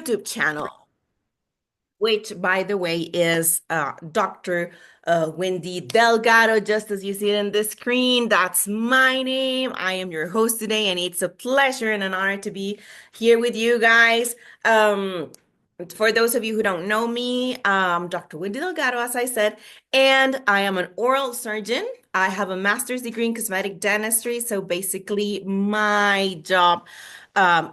YouTube channel, which, by the way, is Dr. Wendy Delgado, just as you see it on the screen. That's my name. I am your host today, and it's a pleasure and an honor to be here with you guys. Um, for those of you who don't know me, Dr. Wendy Delgado, as I said, and I am an oral surgeon. I have a master's degree in cosmetic dentistry. So basically, my job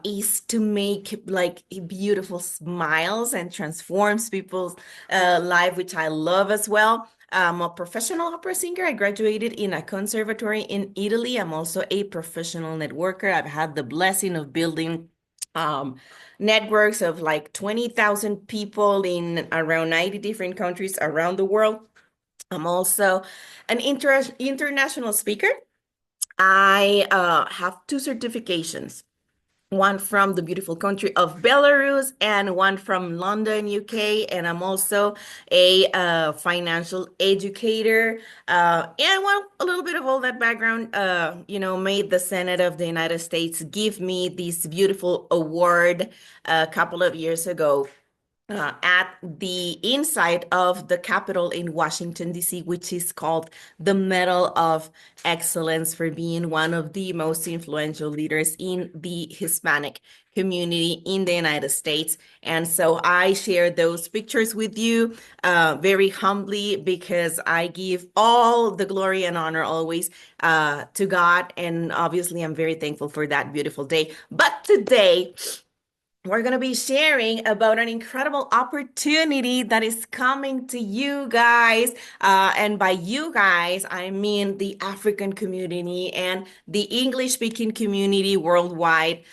is to make like beautiful smiles and transforms people's life, which I love as well. I'm a professional opera singer. I graduated in a conservatory in Italy. I'm also a professional networker. I've had the blessing of building um, networks of like 20,000 people in around 90 different countries around the world. I'm also an international speaker. I have two certifications, one from the beautiful country of Belarus and one from London, UK. And I'm also a financial educator. And well, a little bit of all that background, made the Senate of the United States give me this beautiful award a couple of years ago at the inside of the Capitol in Washington, D.C., which is called the Medal of Excellence for being one of the most influential leaders in the Hispanic community in the United States. And so I share those pictures with you very humbly because I give all the glory and honor always to God. And obviously, I'm very thankful for that beautiful day. But today, we're going to be sharing about an incredible opportunity that is coming to you guys. And by you guys, I mean the African community and the English speaking community worldwide,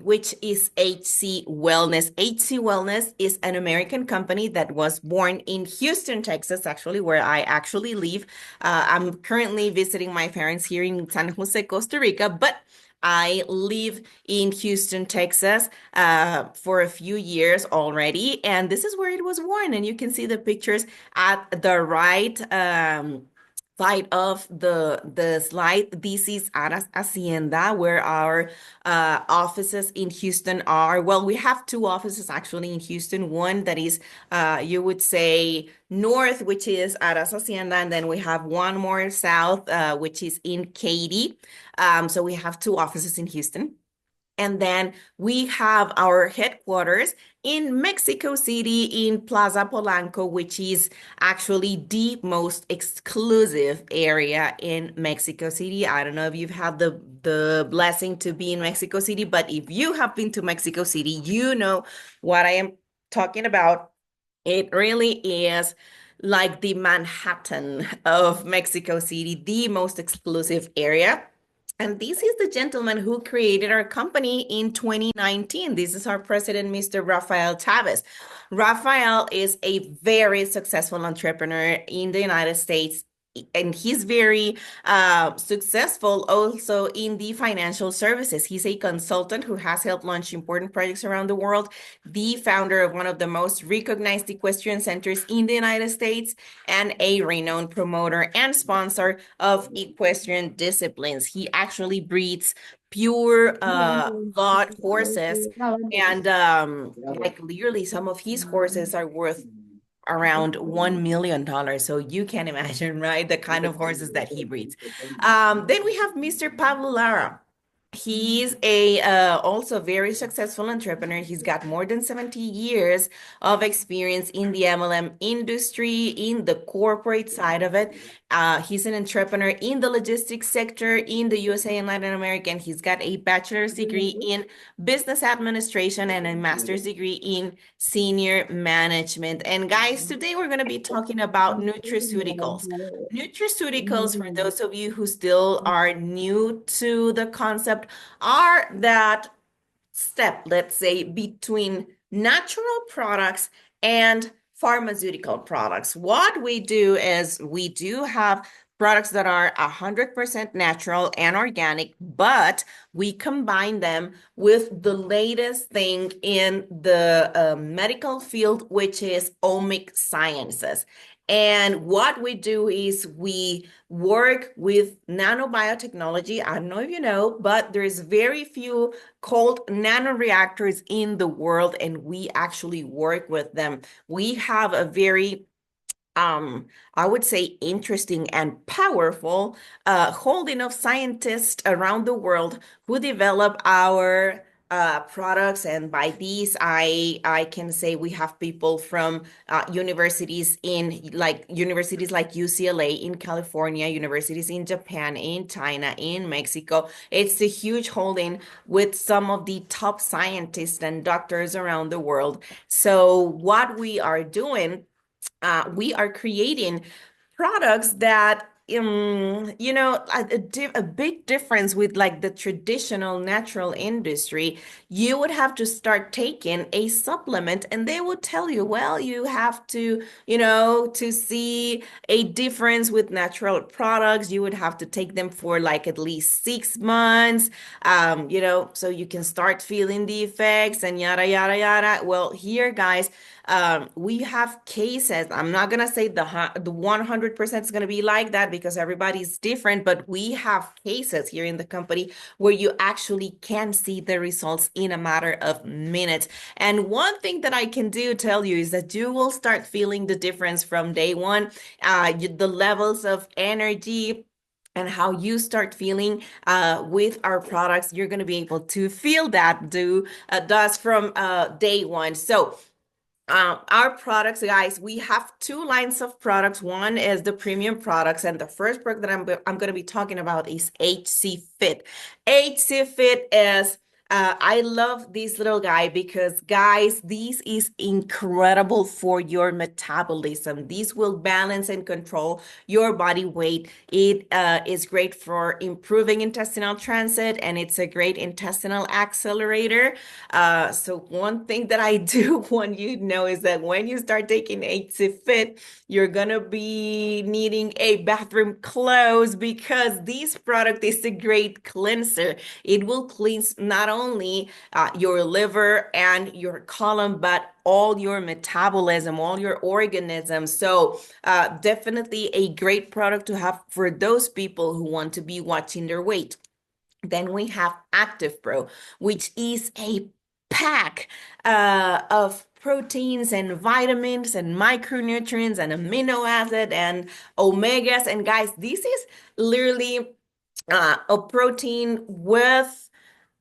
which is HC Wellness. HC Wellness is an American company that was born in Houston, Texas, actually, where I actually live. I'm currently visiting my parents here in San Jose, Costa Rica, but I live in Houston, Texas, for a few years already, and this is where it was born. And you can see the pictures at the right side of the slide. This is Aras Hacienda, where our offices in Houston are. Well, we have two offices actually in Houston. One that is, you would say, north, which is Aras Hacienda, and then we have one more south, which is in Katy. So we have two offices in Houston. And then we have our headquarters in Mexico City in Plaza Polanco, which is actually the most exclusive area in Mexico City. I don't know if you've had the blessing to be in Mexico City, but if you have been to Mexico City, you know what I am talking about. It really is like the Manhattan of Mexico City, the most exclusive area. And this is the gentleman who created our company in 2019. This is our president, Mr. Rafael Chavez. Rafael is a very successful entrepreneur in the United States, and he's very successful also in the financial services. He's a consultant who has helped launch important projects around the world, the founder of one of the most recognized equestrian centers in the United States, and a renowned promoter and sponsor of equestrian disciplines. He actually breeds pure blood horses, and like literally some of his horses are worth around $1 million. So you can imagine, right, the kind of horses that he breeds. Then we have Mr. Pablo Lara. He's a also very successful entrepreneur. He's got more than 70 years of experience in the MLM industry, in the corporate side of it. He's an entrepreneur in the logistics sector in the USA and Latin America. And he's got a bachelor's degree in business administration and a master's degree in senior management. And guys, today we're going to be talking about nutraceuticals. Nutraceuticals, for those of you who still are new to the concept, are that step, let's say, between natural products and pharmaceutical products. What we do is we do have products that are 100% natural and organic, but we combine them with the latest thing in the medical field, which is omic sciences. And what we do is we work with nanobiotechnology. I don't know if you know, but there's very few cold nanoreactors in the world, and we actually work with them. We have a very I would say interesting and powerful holding of scientists around the world who develop our products. And by these, I can say we have people from universities like UCLA in California, universities in Japan, in China, in Mexico. It's a huge holding with some of the top scientists and doctors around the world. So what we are doing, we are creating products that a big difference with like the traditional natural industry. You would have to start taking a supplement and they would tell you, well, you have to, to see a difference with natural products, you would have to take them for like at least 6 months, so you can start feeling the effects and yada yada yada. Well, here, guys, we have cases. I'm not gonna say the 100% is gonna be like that because everybody's different, but we have cases here in the company where you actually can see the results in a matter of minutes. And one thing that I can do tell you is that you will start feeling the difference from day one. The levels of energy and how you start feeling with our products, you're going to be able to feel that do does from day one. So our products, guys, we have two lines of products. One is the premium products, and the first product that I'm going to be talking about is HC Fit. HC Fit is I love this little guy because, guys, this is incredible for your metabolism. This will balance and control your body weight. It is great for improving intestinal transit, and it's a great intestinal accelerator. So one thing that I do want you to know is that when you start taking HC Fit, you're gonna be needing a bathroom close because this product is a great cleanser. It will cleanse not only your liver and your colon, but all your metabolism, all your organisms. So definitely a great product to have for those people who want to be watching their weight. Then we have Active Pro, which is a pack of proteins and vitamins and micronutrients and amino acid and omegas. And guys, this is literally a protein with,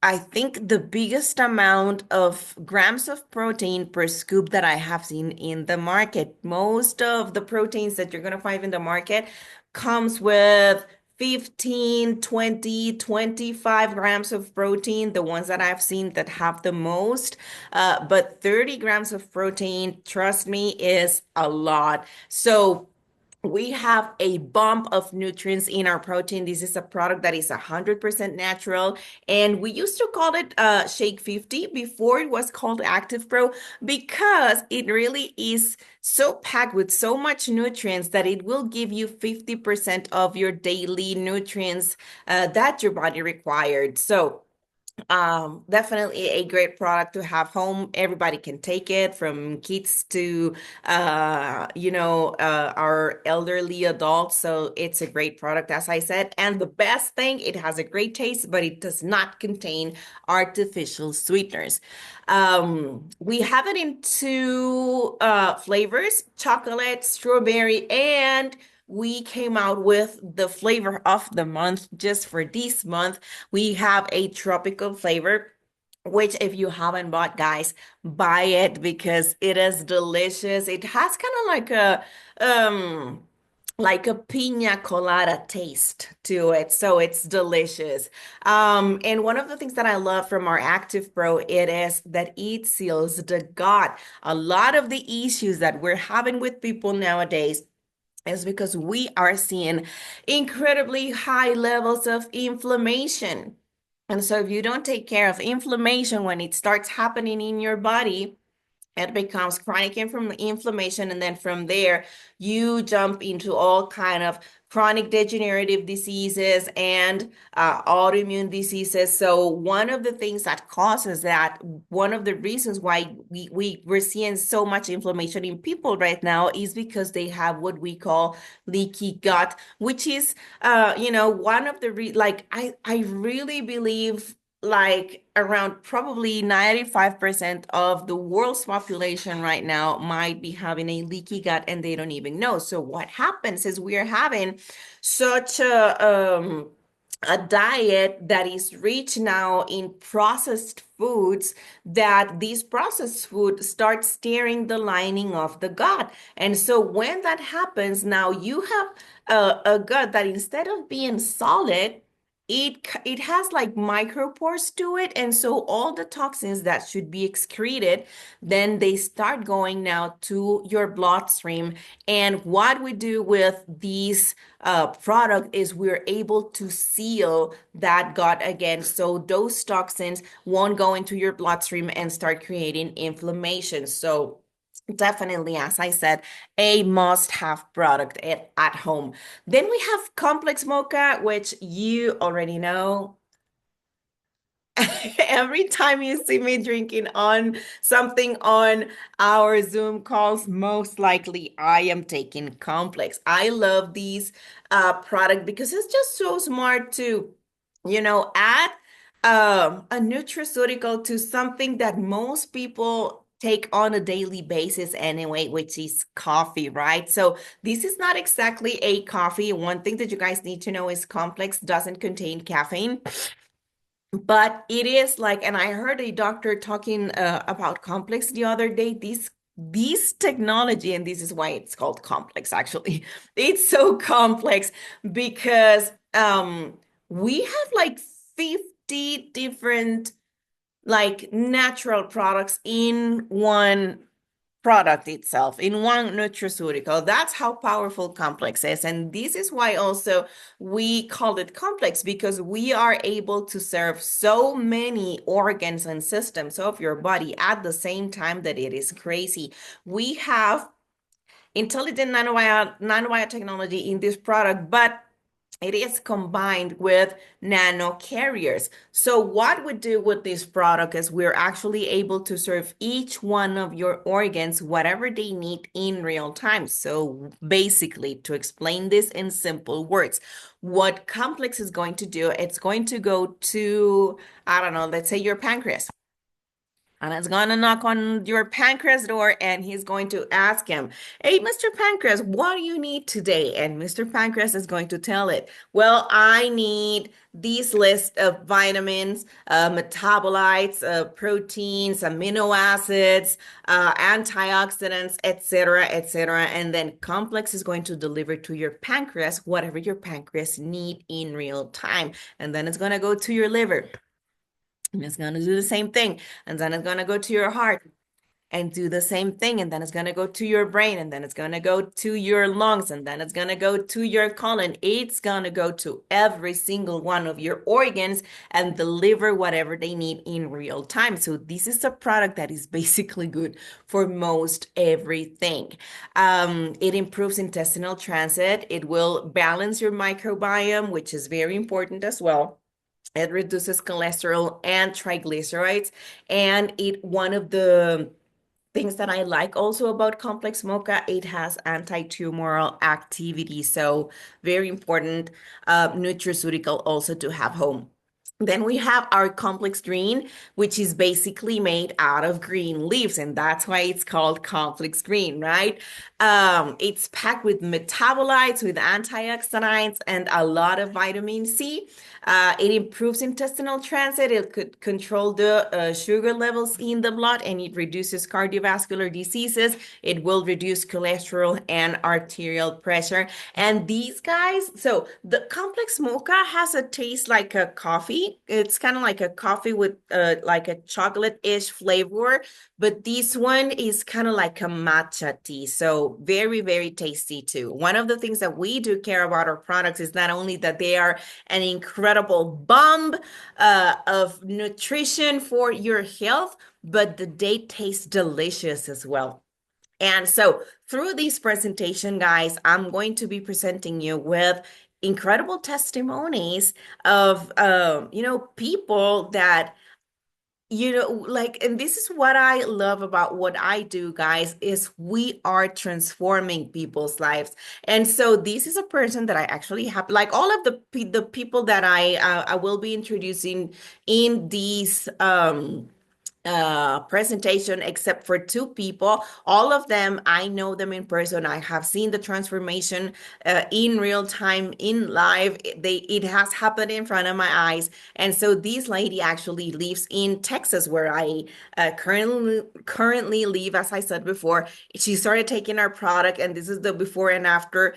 I think, the biggest amount of grams of protein per scoop that I have seen in the market. Most of the proteins that you're going to find in the market comes with 15, 20, 25 grams of protein, the ones that I've seen that have the most. But 30 grams of protein, trust me, is a lot. So we have a bump of nutrients in our protein. This is a product that is 100% natural. And we used to call it Shake 50 before it was called Active Pro because it really is so packed with so much nutrients that it will give you 50% of your daily nutrients that your body required. So definitely a great product to have home. Everybody can take it, from kids to our elderly adults. So it's a great product, as I said. And the best thing, it has a great taste, but it does not contain artificial sweeteners. We have it in two flavors: chocolate, strawberry, and we came out with the flavor of the month just for this month. We have a tropical flavor, which if you haven't bought, guys, buy it because it is delicious. It has kind of um like a piña colada taste to it. So it's delicious. And one of the things that I love from our Active Pro, it is that it seals the gut. A lot of the issues that we're having with people nowadays is because we are seeing incredibly high levels of inflammation. And so if you don't take care of inflammation when it starts happening in your body, it becomes chronic inflammation, and then from there you jump into all kind of chronic degenerative diseases and autoimmune diseases. So one of the things that causes that, one of the reasons why we're seeing so much inflammation in people right now is because they have what we call leaky gut, which is one of the like I really believe like around probably 95% of the world's population right now might be having a leaky gut and they don't even know. So what happens is we are having such a diet that is rich now in processed foods, that these processed food start steering the lining of the gut. And so when that happens, now you have a gut that instead of being solid, it has like micropores to it, and so all the toxins that should be excreted, then they start going now to your bloodstream. And what we do with these product is we're able to seal that gut again, so those toxins won't go into your bloodstream and start creating inflammation. So definitely, as I said, a must-have product at home. Then we have complex mocha, which you already know. Every time you see me drinking on something on our Zoom calls, most likely I am taking complex. I love these product because it's just so smart to, add a nutraceutical to something that most people take on a daily basis anyway, which is coffee, right? So this is not exactly a coffee. One thing that you guys need to know is complex doesn't contain caffeine. But it is like, and I heard a doctor talking about complex the other day. This technology, and this is why it's called complex, actually. It's so complex because we have like 50 different like natural products in one product itself, in one nutraceutical. That's how powerful complex is. And this is why also we call it complex, because we are able to serve so many organs and systems of your body at the same time that it is crazy. We have intelligent nanowire technology in this product, but it is combined with nano carriers. So what we do with this product is we're actually able to serve each one of your organs whatever they need in real time. So basically, to explain this in simple words, what complex is going to do, it's going to go to, I don't know, let's say your pancreas. And it's going to knock on your pancreas door and he's going to ask him, "Hey, Mr. Pancreas, what do you need today?" And Mr. Pancreas is going to tell it, "Well, I need these list of vitamins, metabolites, proteins, amino acids, antioxidants, etc., etc." And then Complex is going to deliver to your pancreas whatever your pancreas need in real time. And then it's going to go to your liver. And it's going to do the same thing. And then it's going to go to your heart and do the same thing. And then it's going to go to your brain. And then it's going to go to your lungs. And then it's going to go to your colon. It's going to go to every single one of your organs and deliver whatever they need in real time. So this is a product that is basically good for most everything. It improves intestinal transit. It will balance your microbiome, which is very important as well. It reduces cholesterol and triglycerides. And one of the things that I like also about complex mocha, it has anti-tumoral activity. So very important nutraceutical also to have home. Then we have our complex green, which is basically made out of green leaves, and that's why it's called complex green, right? It's packed with metabolites, with antioxidants, and a lot of vitamin C. It improves intestinal transit. It could control the sugar levels in the blood, and it reduces cardiovascular diseases. It will reduce cholesterol and arterial pressure. And these guys, so the complex mocha has a taste like a coffee. It's kind of like a coffee with like a chocolate-ish flavor, but this one is kind of like a matcha tea. So very, very tasty too. One of the things that we do care about our products is not only that they are an incredible bomb of nutrition for your health, but they taste delicious as well. And so through this presentation, guys, I'm going to be presenting you with incredible testimonies of, people that like, and this is what I love about what I do, guys, is we are transforming people's lives. And so this is a person that I actually have, like all of the people that I will be introducing in these presentation, except for two people. All of them, I know them in person. I have seen the transformation in real time, in live. It has happened in front of my eyes. And so this lady actually lives in Texas, where I currently live. As I said before, she started taking our product, and this is the before and after.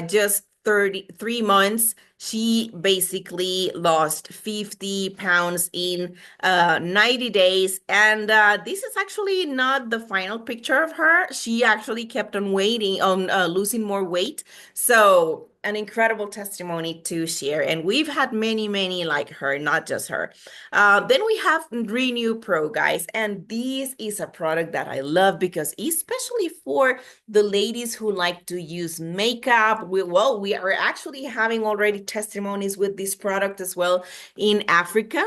Just 33 months, she basically lost 50 pounds in 90 days. And this is actually not the final picture of her. She actually kept on waiting on losing more weight. So, an incredible testimony to share. And we've had many, many like her, not just her. Then we have Renew Pro, guys. And this is a product that I love because, especially for the ladies who like to use makeup, we are actually having already testimonies with this product as well in Africa.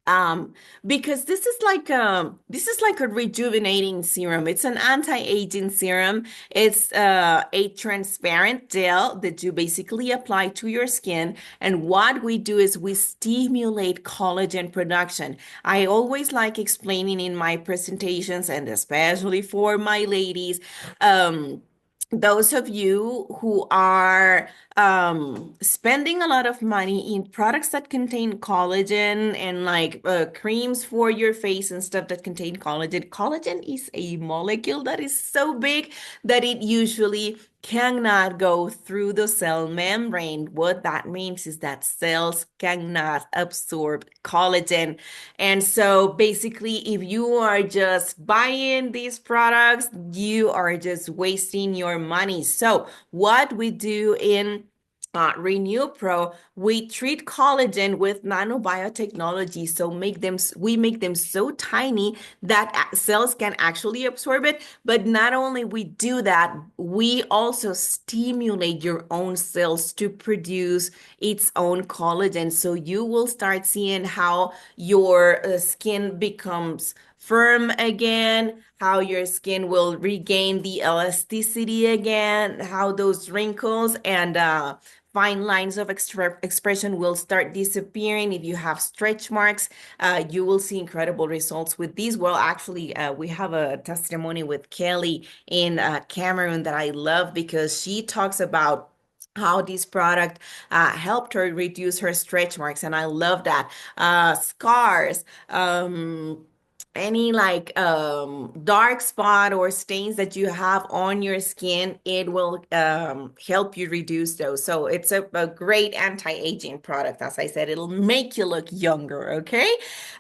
Um, because this is like a rejuvenating serum. It's an anti-aging serum. It's a transparent gel that you basically apply to your skin. And what we do is we stimulate collagen production. I always like explaining in my presentations, and especially for my ladies, those of you who are spending a lot of money in products that contain collagen and like creams for your face and stuff that contain collagen. Collagen is a molecule that is so big that it usually cannot go through the cell membrane. What that means is that cells cannot absorb collagen. And so basically, if you are just buying these products, you are just wasting your money. So what we do in Renew Pro, we treat collagen with nanobiotechnology. So we make them so tiny that cells can actually absorb it. But not only we do that, we also stimulate your own cells to produce its own collagen. So you will start seeing how your skin becomes firm again, how your skin will regain the elasticity again, how those wrinkles and fine lines of expression will start disappearing. If you have stretch marks, you will see incredible results with these. Well, actually, we have a testimony with Kelly in Cameroon that I love because she talks about how this product helped her reduce her stretch marks. And I love that. Scars, any like dark spot or stains that you have on your skin, it will help you reduce those. So it's a great anti-aging product. As I said, it'll make you look younger, okay?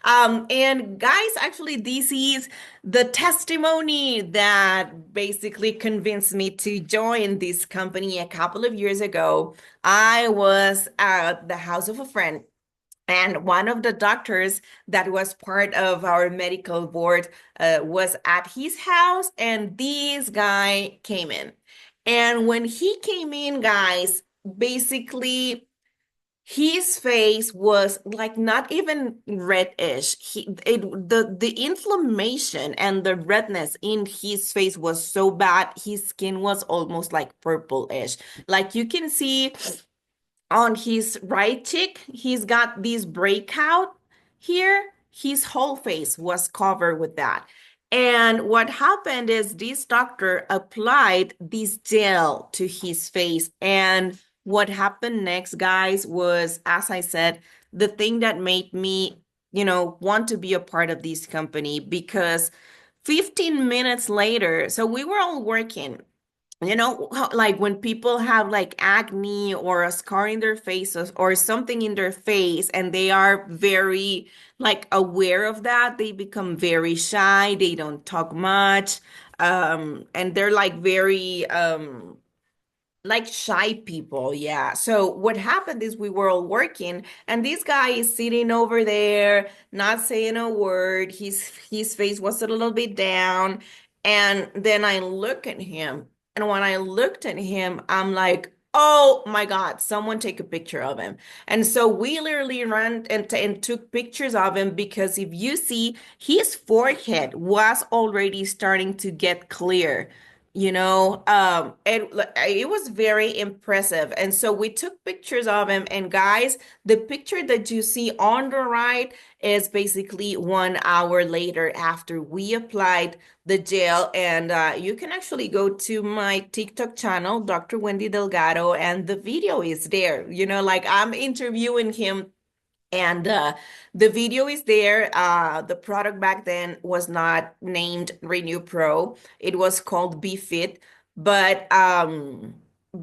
And guys, actually, this is the testimony that basically convinced me to join this company a couple of years ago. I was at the house of a friend, and one of the doctors that was part of our medical board was at his house, and this guy came in. And when he came in, guys, basically his face was like not even reddish. The inflammation and the redness in his face was so bad. His skin was almost like purplish. Like you can see on his right cheek, he's got this breakout here. His whole face was covered with that. And what happened is this doctor applied this gel to his face. And what happened next, guys, was, as I said, the thing that made me, want to be a part of this company because 15 minutes later, so we were all working. Like when people have like acne or a scar in their faces or something in their face and they are very like aware of that, they become very shy, they don't talk much, and they're like very Like shy people, yeah. So what happened is we were all working, and this guy is sitting over there, not saying a word. His face was a little bit down. And then I look at him, and when I looked at him, I'm like, oh my God, someone take a picture of him. And so we literally ran and took pictures of him because if you see, his forehead was already starting to get clear. It was very impressive. And so we took pictures of him. And guys, the picture that you see on the right is basically 1 hour later after we applied the gel. And you can actually go to my TikTok channel, Dr. Wendy Delgado, and the video is there. Like I'm interviewing him, and the video is there. The product back then was not named Renew Pro. It was called Be Fit. But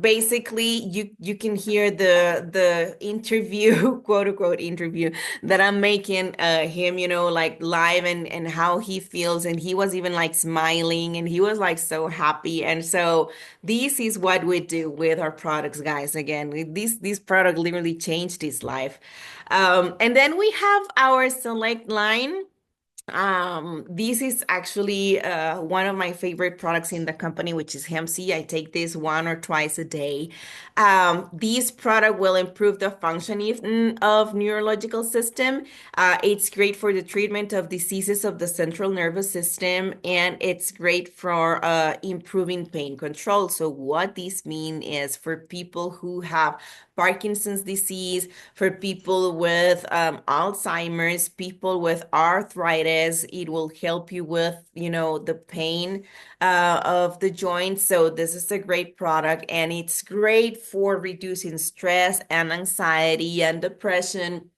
basically you can hear the interview, quote unquote interview that I'm making him, like live, and how he feels. And he was even like smiling, and he was like so happy. And so this is what we do with our products, guys. Again, this product literally changed his life. And then we have our Select line. This is actually one of my favorite products in the company, which is Hemp Seed. I take this 1 or twice a day. This product will improve the functioning of neurological system. It's great for the treatment of diseases of the central nervous system, and it's great for improving pain control. So what this means is for people who have Parkinson's disease, for people with Alzheimer's, people with arthritis. It will help you with, the pain of the joints. So this is a great product, and it's great for reducing stress and anxiety and depression.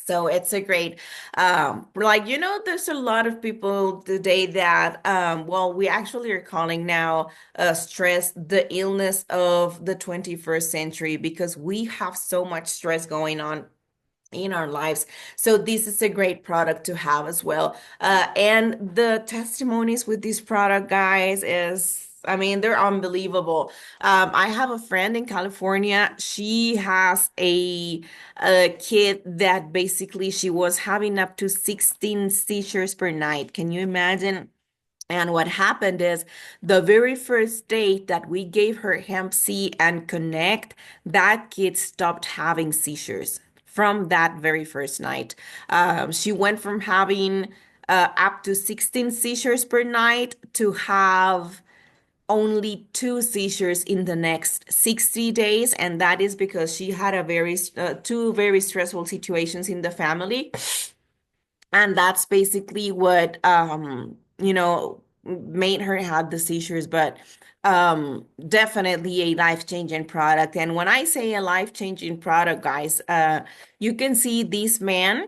So it's a great, there's a lot of people today that, well, we actually are calling now stress the illness of the 21st century, because we have so much stress going on in our lives. So this is a great product to have as well. And the testimonies with this product, guys, I mean, they're unbelievable. I have a friend in California. She has a kid that basically she was having up to 16 seizures per night. Can you imagine? And what happened is the very first day that we gave her Hemp C and Connect, that kid stopped having seizures from that very first night. She went from having up to 16 seizures per night to have only two seizures in the next 60 days. And that is because she had two very stressful situations in the family. And that's basically what made her have the seizures. But definitely a life-changing product. And when I say a life-changing product, guys, you can see this man.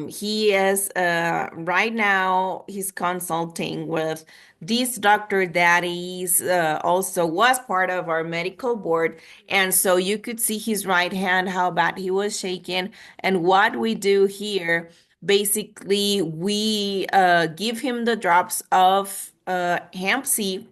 He is right now he's consulting with this doctor that is also was part of our medical board. And so you could see his right hand, how bad he was shaking. And what we do here, basically, we give him the drops of hemp seed,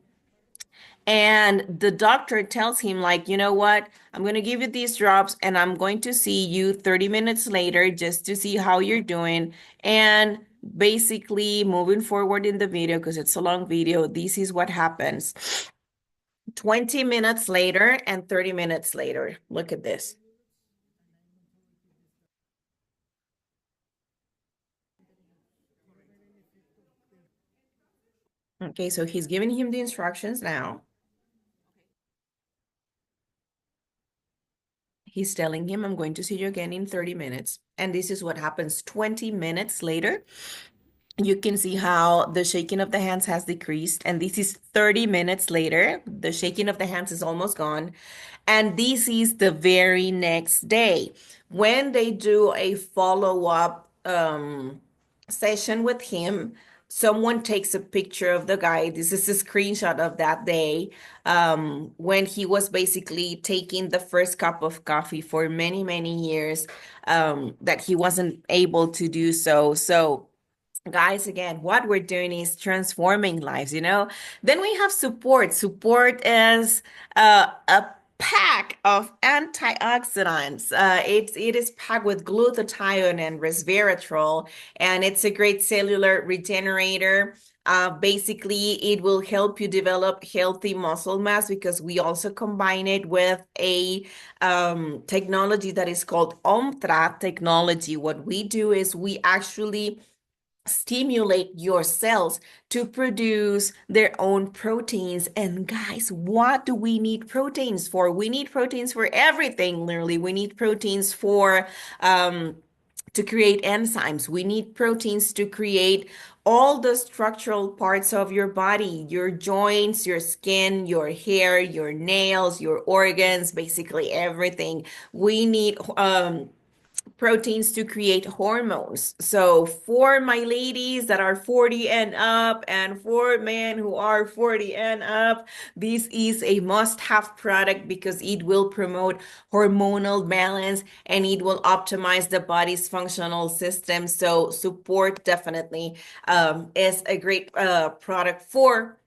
and the doctor tells him, like, you know what? I'm going to give you these drops, and I'm going to see you 30 minutes later just to see how you're doing. And basically, moving forward in the video, because it's a long video, this is what happens 20 minutes later and 30 minutes later. Look at this. Okay, so he's giving him the instructions now. He's telling him, I'm going to see you again in 30 minutes. And this is what happens 20 minutes later. You can see how the shaking of the hands has decreased. And this is 30 minutes later. The shaking of the hands is almost gone. And this is the very next day when they do a follow-up session with him. Someone takes a picture of the guy. This is a screenshot of that day when he was basically taking the first cup of coffee for many, many years that he wasn't able to do so. So Guys, again, what we're doing is transforming lives, you know? Then we have support. Support is a pack of antioxidants. It is packed with glutathione and resveratrol, and it's a great cellular regenerator. Basically, it will help you develop healthy muscle mass because we also combine it with a technology that is called OMTRA technology. What we do is we actually stimulate your cells to produce their own proteins. And guys, what do we need proteins for? We need proteins for everything, literally. We need proteins for to create enzymes. We need proteins to create all the structural parts of your body, your joints, your skin, your hair, your nails, your organs, basically everything. We need proteins to create hormones. So for my ladies that are 40 and up, and for men who are 40 and up, this is a must-have product because it will promote hormonal balance and it will optimize the body's functional system. So support definitely is a great product for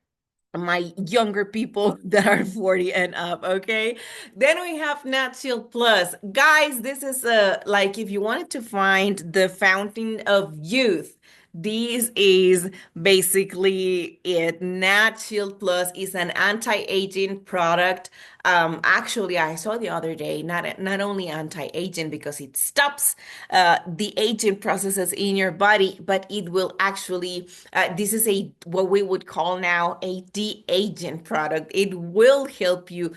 my younger people that are 40 and up. Okay, then we have Natural Plus. Guys, this is like if you wanted to find the fountain of youth, this is basically it. Natural Plus is an anti-aging product. Actually, I saw the other day, not only anti-aging because it stops the aging processes in your body, but it will actually, this is a what we would call now a de-aging product. It will help you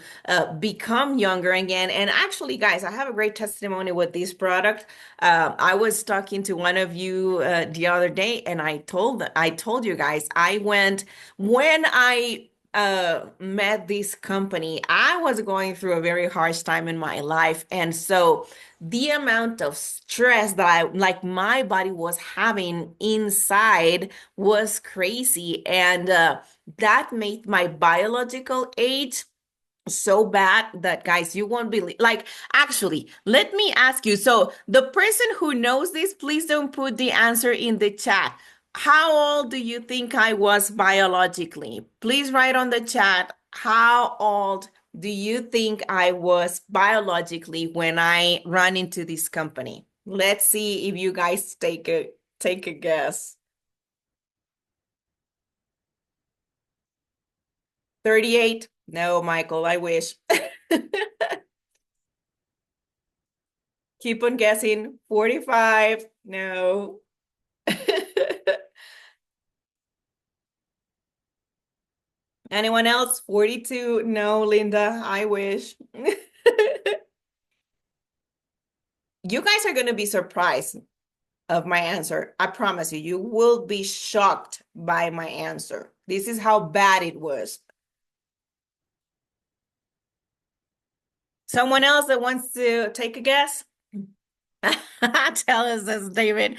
become younger again. And actually, guys, I have a great testimony with this product. I was talking to one of you the other day, and I told you guys I went when I met this company. I was going through a very harsh time in my life, and so the amount of stress that I like my body was having inside was crazy, and that made my biological age so bad that, guys, you won't believe. Like, actually, let me ask you, so the person who knows this, please don't put the answer in the chat. How old do you think I was biologically? Please write on the chat, how old do you think I was biologically when I ran into this company? Let's see if you guys take a guess. 38? No, Michael, I wish. Keep on guessing. 45. No. Anyone else? 42. No, Linda, I wish. You guys are going to be surprised of my answer. I promise you, you will be shocked by my answer. This is how bad it was. Someone else that wants to take a guess? Tell us this, David.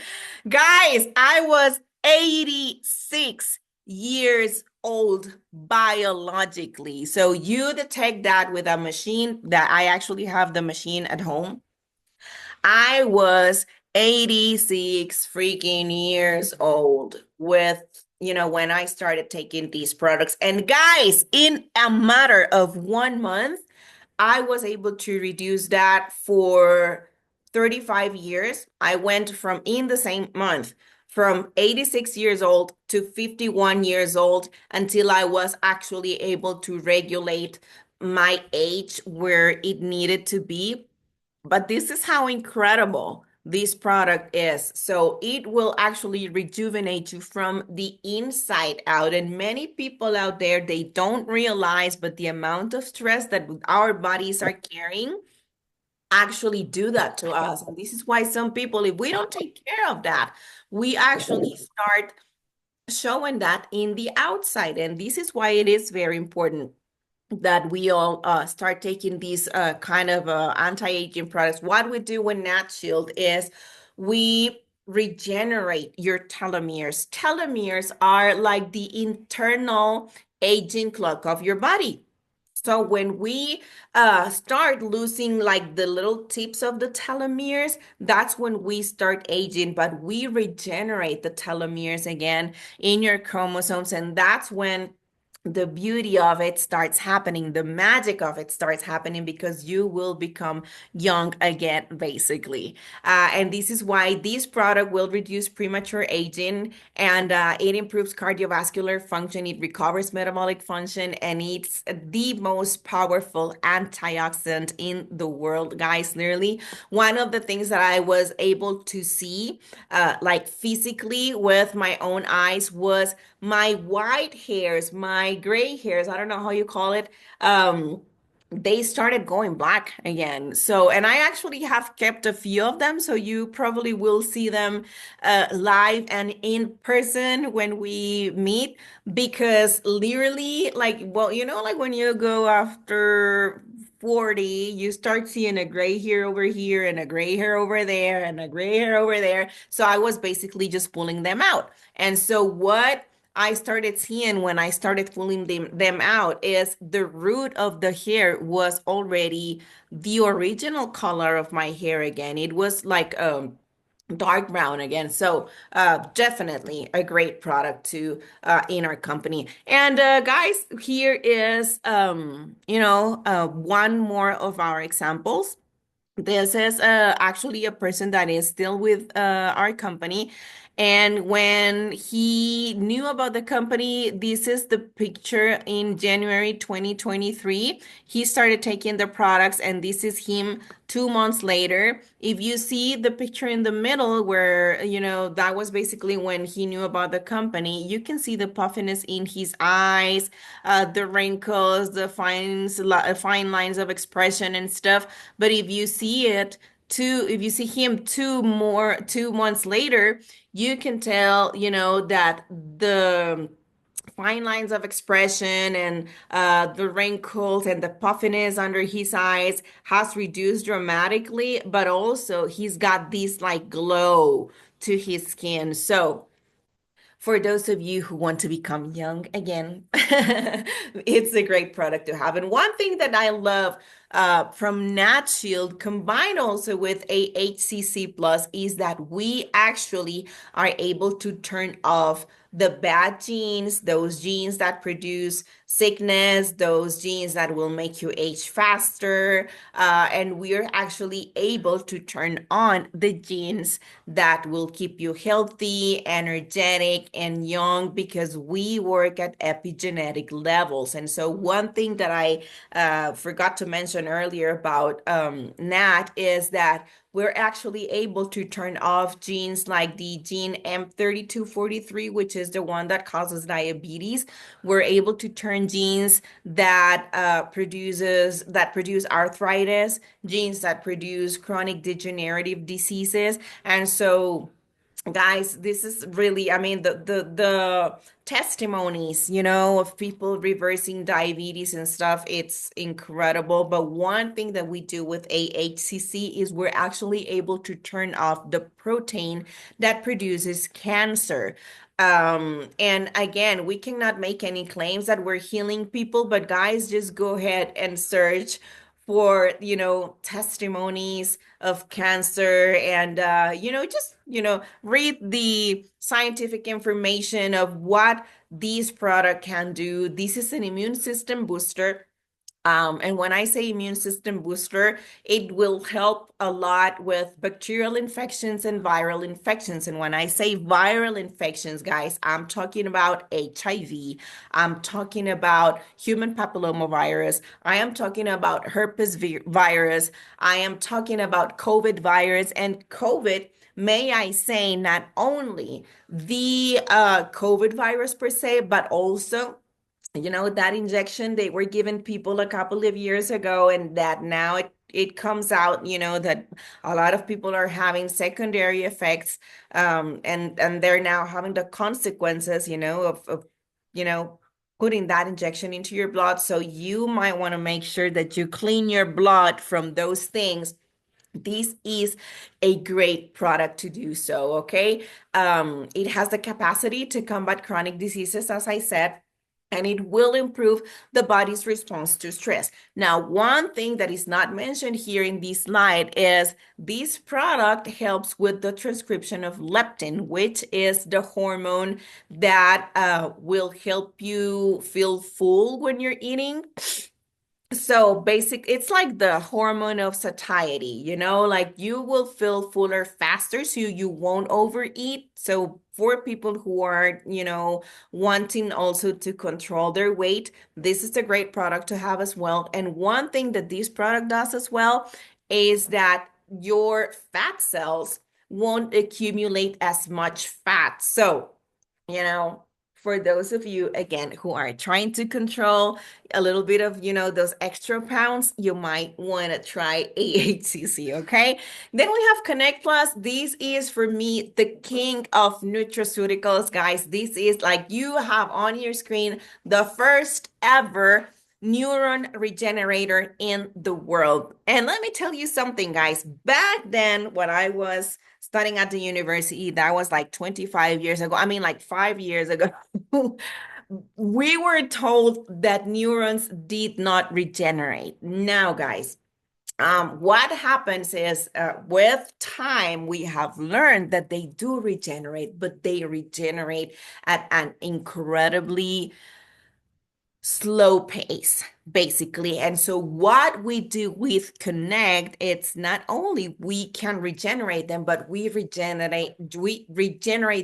Guys, I was 86 years old biologically. So you detect that with a machine that I actually have the machine at home. I was 86 freaking years old with, when I started taking these products. And guys, in a matter of 1 month, I was able to reduce that for 35 years. I went from in the same month from 86 years old to 51 years old until I was actually able to regulate my age where it needed to be. But this is how incredible this product is. So it will actually rejuvenate you from the inside out. And many people out there, they don't realize, but the amount of stress that our bodies are carrying actually do that to us. And this is why some people, if we don't take care of that, we actually start showing that in the outside. And this is why it is very important that we all start taking these kind of anti-aging products. What we do with Nat Shield is we regenerate your telomeres. Telomeres are like the internal aging clock of your body. So when we start losing like the little tips of the telomeres, that's when we start aging, but we regenerate the telomeres again in your chromosomes, and that's when the beauty of it starts happening, the magic of it starts happening because you will become young again, basically. And this is why this product will reduce premature aging, and it improves cardiovascular function, it recovers metabolic function, and it's the most powerful antioxidant in the world, guys. Literally, one of the things that I was able to see, like physically with my own eyes, was my white hairs, my gray hairs, I don't know how you call it, they started going black again. So, and I actually have kept a few of them, so you probably will see them live and in person when we meet, because literally, like, well, like when you go after 40, you start seeing a gray hair over here and a gray hair over there and a gray hair over there. So I was basically just pulling them out. And so what I started seeing when I started pulling them out is the root of the hair was already the original color of my hair again. It was like dark brown again. So definitely a great product to in our company. And guys, here is one more of our examples. This is actually a person that is still with our company. And when he knew about the company, this is the picture in January 2023. He started taking the products, and this is him 2 months later. If you see the picture in the middle where, that was basically when he knew about the company, you can see the puffiness in his eyes, the wrinkles, the fine lines of expression and stuff. But if you see him 2 months later, you can tell, that the fine lines of expression and the wrinkles and the puffiness under his eyes has reduced dramatically, but also he's got this like glow to his skin. So for those of you who want to become young again, it's a great product to have. And one thing that I love from Nat Shield, combined also with AHCC Plus, is that we actually are able to turn off the bad genes, those genes that produce sickness, those genes that will make you age faster. And we're actually able to turn on the genes that will keep you healthy, energetic, and young, because we work at epigenetic levels. And so, one thing that I forgot to mention earlier about NAT is that we're actually able to turn off genes like the gene M3243, which is the one that causes diabetes. We're able to turn genes that produce arthritis, genes that produce chronic degenerative diseases. And so, guys, this is really, I mean, the testimonies, of people reversing diabetes and stuff, it's incredible. But one thing that we do with AHCC is we're actually able to turn off the protein that produces cancer. And again, we cannot make any claims that we're healing people, but guys, just go ahead and search for, testimonies of cancer, and just read the scientific information of what these product can do. This is an immune system booster. And when I say immune system booster, it will help a lot with bacterial infections and viral infections. And when I say viral infections, guys, I'm talking about HIV. I'm talking about human papillomavirus. I am talking about herpes virus. I am talking about COVID virus. And COVID, may I say, not only the COVID virus per se, but also that injection they were giving people a couple of years ago, and that now it comes out, that a lot of people are having secondary effects, and they're now having the consequences, of you know, putting that injection into your blood. So you might want to make sure that you clean your blood from those things. This is a great product to do so, okay? It has the capacity to combat chronic diseases, as I said. and it will improve the body's response to stress. Now, one thing that is not mentioned here in this slide is this product helps with the transcription of leptin, which is the hormone that will help you feel full when you're eating. So it's like the hormone of satiety, like you will feel fuller faster, so you won't overeat. So for people who are, wanting also to control their weight, this is a great product to have as well. And one thing that this product does as well is that your fat cells won't accumulate as much fat. So, you know, for those of you, again, who are trying to control a little bit of, those extra pounds, you might want to try AHCC, okay? Then we have Connect Plus. This is for me the king of nutraceuticals, guys. This is like you have on your screen the first ever neuron regenerator in the world. And let me tell you something, guys. Back then, when I was studying at the university, that was like 25 years ago. I mean, like 5 years ago. We were told that neurons did not regenerate. Now, guys, what happens is with time, we have learned that they do regenerate, but they regenerate at an incredibly slow pace, basically. And so what we do with Connect, it's not only we can regenerate them, but we regenerate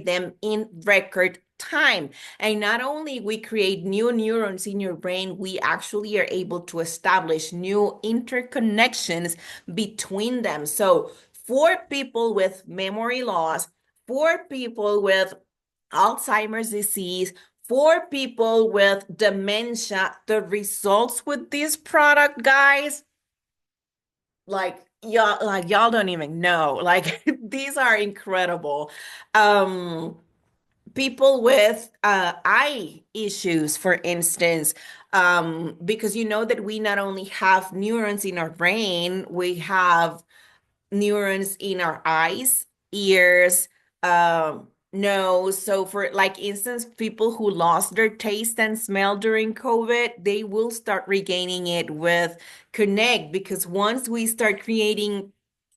them in record time. And not only we create new neurons in your brain, we actually are able to establish new interconnections between them. So for people with memory loss, for people with Alzheimer's disease, for people with dementia, the results with this product, guys, like y'all don't even know. Like these are incredible. Um, People with eye issues, for instance, because you know that we not only have neurons in our brain, we have neurons in our eyes, ears, nose. So for like instance, people who lost their taste and smell during COVID, they will start regaining it with Connect, because once we start creating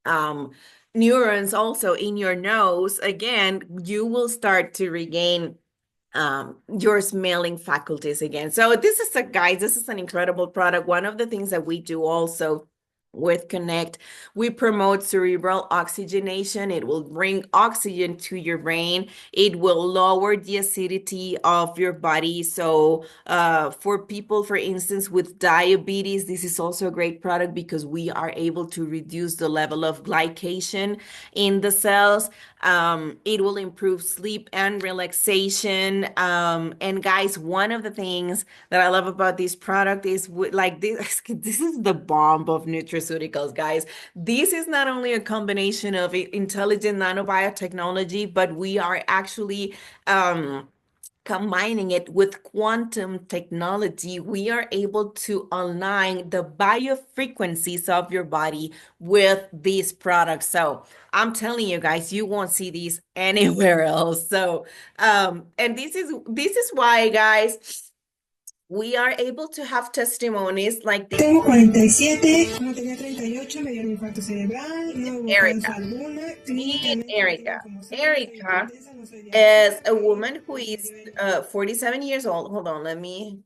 um neurons also in your nose, again, you will start to regain your smelling faculties again. So this is an incredible product. One of the things that we do also with Connect, we promote cerebral oxygenation. It will bring oxygen to your brain. It will lower the acidity of your body. So for people, for instance, with diabetes, this is also a great product because we are able to reduce the level of glycation in the cells. It will improve sleep and relaxation. And guys, one of the things that I love about this product is like this, this is the bomb of nutraceuticals, guys. This is not only a combination of intelligent nanobiotechnology, but we are actually combining it with quantum technology. We are able to align the biofrequencies of your body with these products. So I'm telling you guys, you won't see these anywhere else. So, and this is why, guys, we are able to have testimonies like this. Tengo 47, cuando tenía 38 me dio un infarto cerebral, no hubo causa Erica. alguna, Meet clínicamente lo Erica. tengo como cero, soy Erica hipertensa, no soy is diabética, a tengo woman who un is nivel 47 years old. Hold on, let me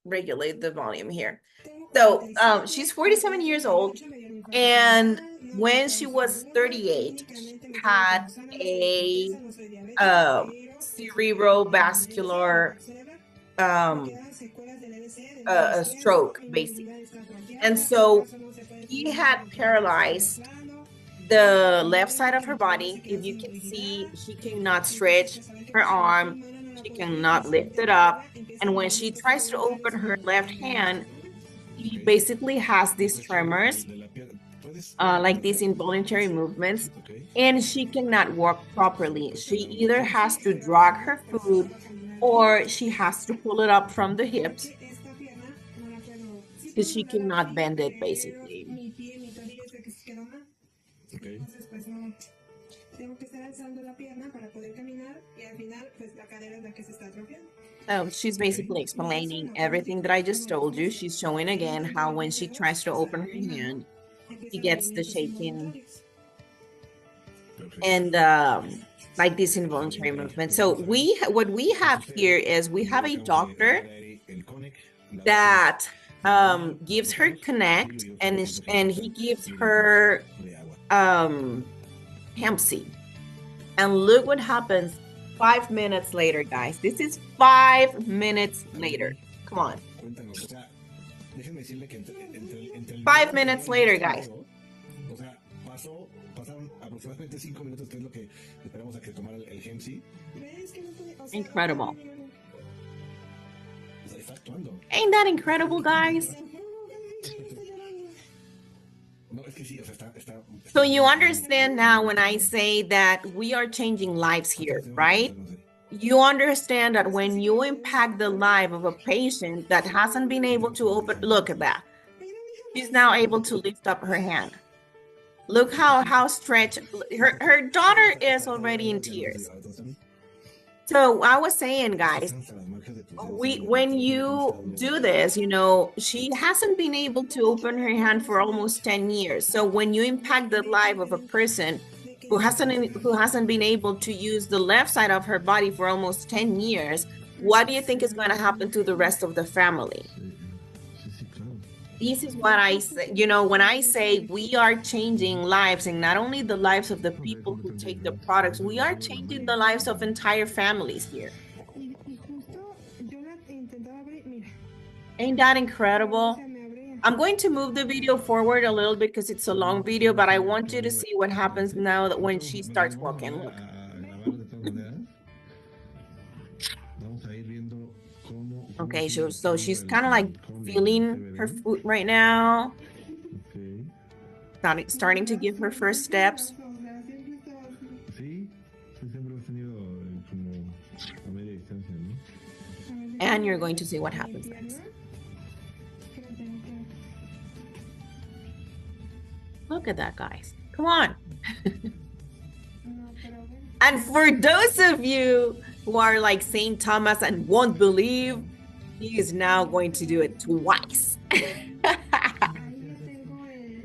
regulate the volume here. Tengo So, 47, she's cuando 47 tenía years old, 38 me dio un infarto and cerebral, no hubo when she causa was alguna, 38, she clínicamente me tienen had como sana, no soy a hipertensa, no soy diabética, uh, pero ese cerebrovascular infarto cerebral me um, quedan secuelas del LC del lado a izquierdo, stroke, mi basically. mandibular está And atrofiada, el so brazo no se puede she subir had porque el brazo está paralyzed temblando. the Me left duele side of mucho her mi pierna, body. se queda If you sin can movilidad. see, she cannot Y entonces, stretch pues saben que her la circulación arm. humana no la She puede seguir y cannot si lift empieza it a up. temblar, empieza a And when mover she músculos tries to involuntarios open como her la left columna hand, vertebral. she basically has La these cuestión tremors, de la piedra. ¿Puedes like these repetirlo? involuntary movements, Ok. and she cannot walk properly. Después She te lo either has Sí, to muestras. se va a drag caminar, her pero solo food va a caminar bien or she has to pull it up from the hips porque esta pierna no la puedo, sí because puedo she doblar la cannot rodilla, bend it, pero basically. mi pie, mi tobillo es el que se quedó mal. Ok. Entonces, pues no, tengo que estar alzando la pierna para poder caminar y al final, pues la cadera es la que se está atrofiando. She's Ok, basically ingreso de explaining la fuente everything that I just told you. She's showing again dentro de how la when fase she 2 tries to estará open her revelando, hand, she empiezan los gets the movimientos shaking involuntarios. and like this involuntary movement. So what we have here is we have a doctor that gives her connect and he gives her hemp seed. And look what happens 5 minutes later, guys. This is 5 minutes later. Come on. Cuéntanos, o sea, déjenme decirle que entre el video 5 minutes anterior y later, este guys. video, o sea, pasaron aproximadamente 5 minutos, que es lo que esperamos a que tomara el GMC. ¿Ves que no puede? O sea, Incredible. o sea, está actuando. Ain't that incredible, guys? No, es que sí, o sea, So está you muy, muy, understand now muy when I cañón. say that we are changing lives ¿Cuánto here, tenemos que right? hacernos de? You understand that when you impact the life of a patient that hasn't been able Estamos to como open, iniciando. look at that. She's now able to lift up her hand. Look how stretched her Sí, daughter is already in ya lo recibió. tears. A ver, ¿dónde están? So I was saying, guys, Están hasta las marcas de tus dedos, we ¿sabes? De when que no tienes you cada uno de do los. this, she hasn't been able to open her hand for almost 10 years. So when you impact the life of a person who hasn't been able to use the left side of her body for almost 10 years, what do you think is going to happen to the rest of the family? Sí, sí, sí, claro. This is what I say, when I say we are changing lives and not only the lives of the O sea, es people who completamente take the diferente. products, Eso es we lo are digo de la changing mano. the lives of entire families here. Y justo yo la intentaba abrir, mira, Ain't that pero no incredible? se me abría. I'm going to move the video forward a little bit because it's a Pero long no, video, no but I sé want qué you to vaya see what a happens hacer. now that when Ahorita she nos starts vamos a walking. poner Look. a grabar de todas maneras. Vamos a ir viendo cómo Okay, sigue so actuando she's kind of like el coning del feeling her CBD. foot right now, Ok. starting to give her first steps. Sí, sí, siempre hemos tenido como a media distancia, ¿no? And you're going to see what happens next. Look at that, guys. Come on. And for those of you who are like Saint Thomas and won't believe, he is now going to do it twice.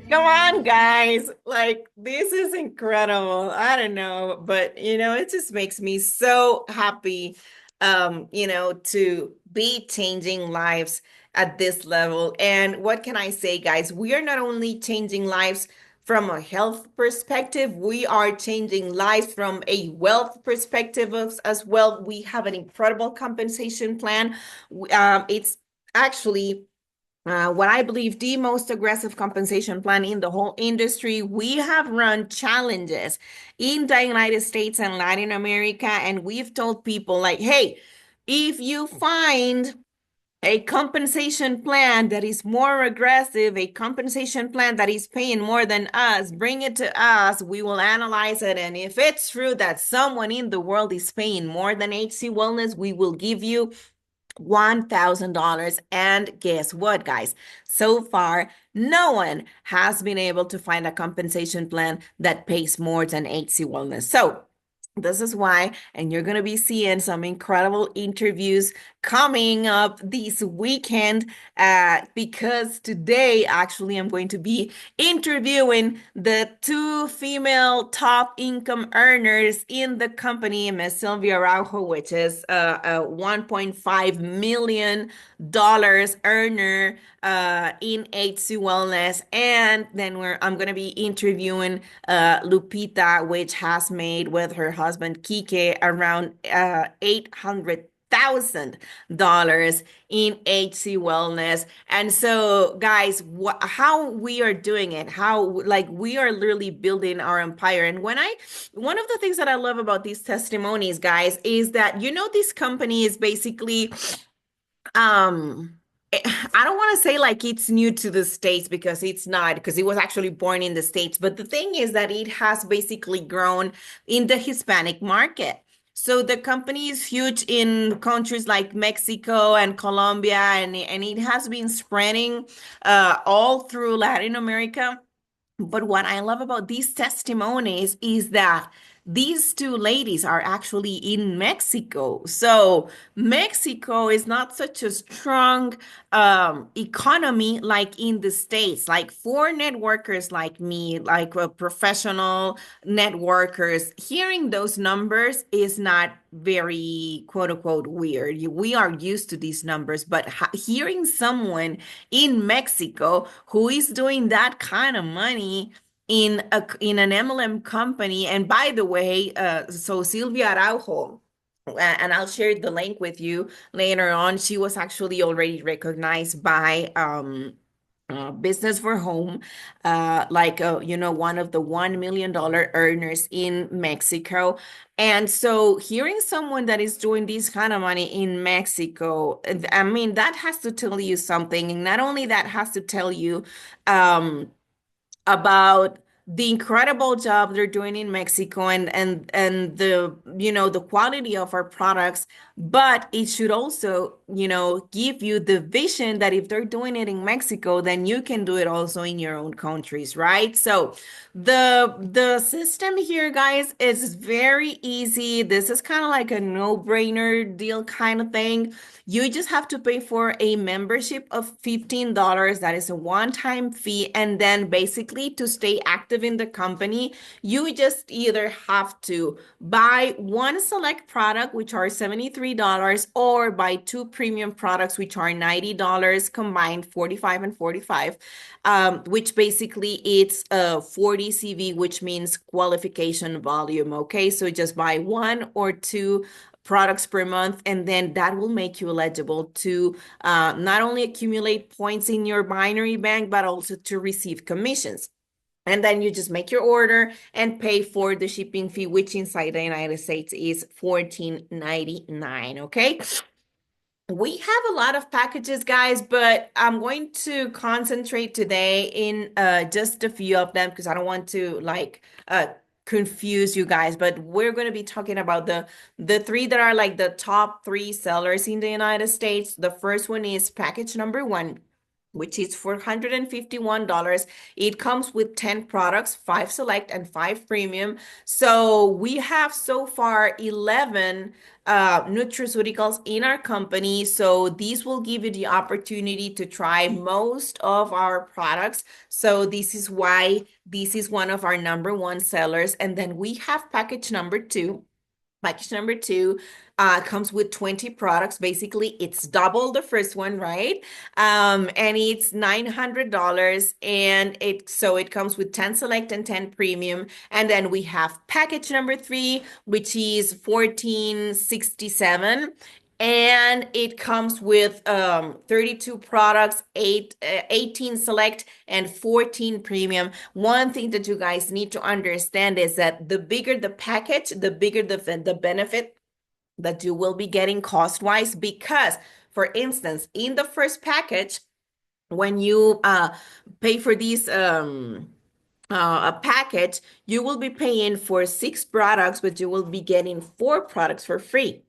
Come on, guys. Like, this is incredible. I don't know, but it just makes me so happy, to be changing lives at this level. And what can I say, guys? We are not only changing lives from a health perspective, we are changing lives from a wealth perspective as well. We have an incredible compensation plan. It's actually what I believe the most aggressive compensation plan in the whole industry. We have run challenges in the United States and Latin America, and we've told people like, hey, if you find a compensation plan that is more aggressive, a compensation plan that is paying more than us, bring it to us. We will analyze it. And if it's true that someone in the world is paying more than HC Wellness, we will give you $1,000. And guess what, guys? So far, no one has been able to find a compensation plan that pays more than HC Wellness. So this is why, and you're going to be seeing some incredible interviews coming up this weekend because today, actually, I'm going to be interviewing the two female top income earners in the company, Miss Sylvia Araujo, which is a $1.5 million earner in HC Wellness. And then I'm going to be interviewing Lupita, which has made with her husband Kike around $800,000 in HC Wellness. And so, guys, how we are doing it, how like we are literally building our empire. And one of the things that I love about these testimonies, guys, is that this company is basically um I don't want to say like it's new to the States because it's not, because it was actually born in the States. But the thing is that it has basically grown in the Hispanic market. So the company is huge in countries like Mexico and Colombia, and it has been spreading all through Latin America. But what I love about these testimonies is that these two ladies are actually in Mexico. So Mexico is not such a strong economy like in the States. Like for networkers like me, like professional networkers, hearing those numbers is not very quote unquote weird. We are used to these numbers, but hearing someone in Mexico who is doing that kind of money in an MLM company. And by the way, so Silvia Araujo, and I'll share the link with you later on. She was actually already recognized by Business for Home, like one of the $1 million earners in Mexico. And so hearing someone that is doing this kind of money in Mexico, I mean, that has to tell you something. And not only that has to tell you um about the incredible job they're doing in Mexico and the the quality of our products, but it should also give you the vision that if they're doing it in Mexico, then you can do it also in your own countries, right? So the system here, guys, is very easy. This is kind of like a no-brainer deal kind of thing. You just have to pay for a membership of $15. That is a one-time fee. And then basically to stay active in the company, you just either have to buy one select product, which are $73, or buy two premium products, which are $90 combined, 45 and 45, which basically it's 40 CV, which means qualification volume. Okay, so just buy one or two products per month, and then that will make you eligible to not only accumulate points in your binary bank, but also to receive commissions. And then you just make your order and pay for the shipping fee, which inside the United States is $14.99. Okay. We have a lot of packages, guys, but I'm going to concentrate today in just a few of them because I don't want to like confuse you guys. But we're going to be talking about the three that are like the top three sellers in the United States. The first one is package number one, which is $451. It comes with 10 products, 5 select and 5 premium. So we have so far 11 nutraceuticals in our company. So these will give you the opportunity to try most of our products. So this is why this is one of our number one sellers. And then we have package number two. Package number two comes with 20 products. Basically, it's double the first one, right? And it's $900. And it comes with 10 select and 10 premium. And then we have package number three, which is 1467. And it comes with 32 products, 18 select and 14 premium. One thing that you guys need to understand is that the bigger the package, the bigger the benefit that you will be getting cost-wise. Because, for instance, in the first package, when you pay for these a package, you will be paying for 6 products, but you will be getting 4 products for free.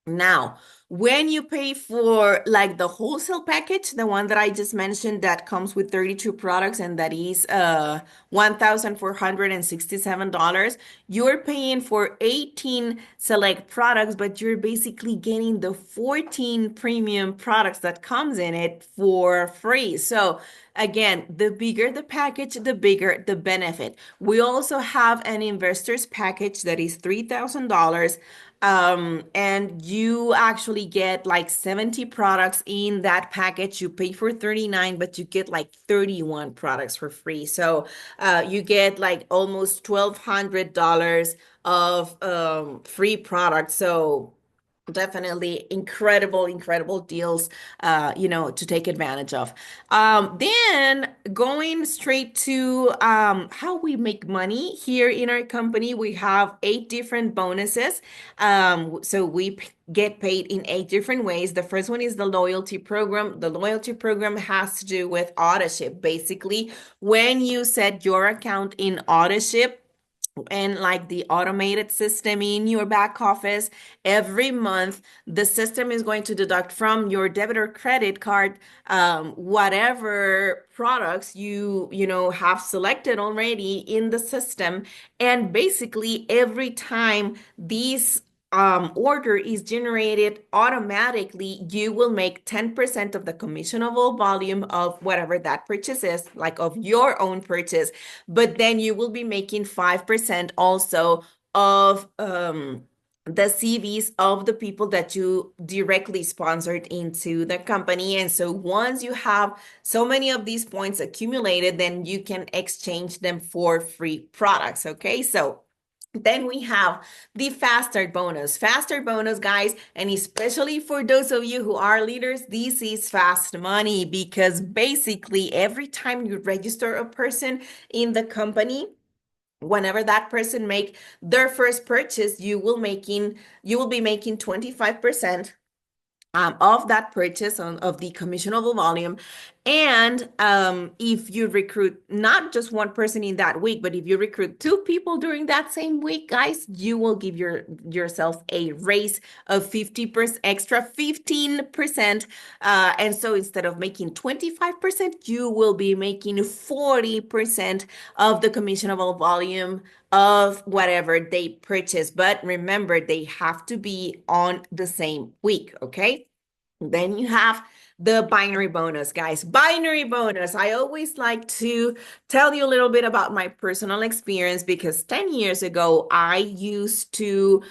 Now, when you pay for like the wholesale package, the one that I just mentioned that comes with 32 products and that is $1,467, you're paying for 18 select products, but you're basically getting the 14 premium products that comes in it for free. So again, the bigger the package, the bigger the benefit. We also have an investor's package that is $3,000. And you actually get like 70 products in that package. You pay for 39, but you get like 31 products for free. So you get like almost $1,200 of free products. So definitely incredible deals, to take advantage of. Then going straight to how we make money here in our company, we have 8 different bonuses. So we get paid in 8 different ways. The first one is the loyalty program. The loyalty program has to do with auto ship. Basically, when you set your account in auto ship, and like the automated system in your back office, every month the system is going to deduct from your debit or credit card whatever products you have selected already in the system. And basically every time these order is generated automatically, you will make 10% of the commissionable volume of whatever that purchase is, like of your own purchase. But then you will be making 5% also of the CVs of the people that you directly sponsored into the company. And so once you have so many of these points accumulated, then you can exchange them for free products. Okay. So then we have the fast start bonus. Fast start bonus, guys, and especially for those of you who are leaders, this is fast money because basically every time you register a person in the company, whenever that person make their first purchase, you will be making 25% of that purchase of the commissionable volume. And if you recruit not just one person in that week, but if you recruit two people during that same week, guys, you will give yourself a raise of 50% extra 15%. And so instead of making 25%, you will be making 40% of the commissionable volume of whatever they purchase. But remember, they have to be on the same week, okay? Then you have the binary bonus, guys. Binary bonus. I always like to tell you a little bit about my personal experience because 10 years ago, I used to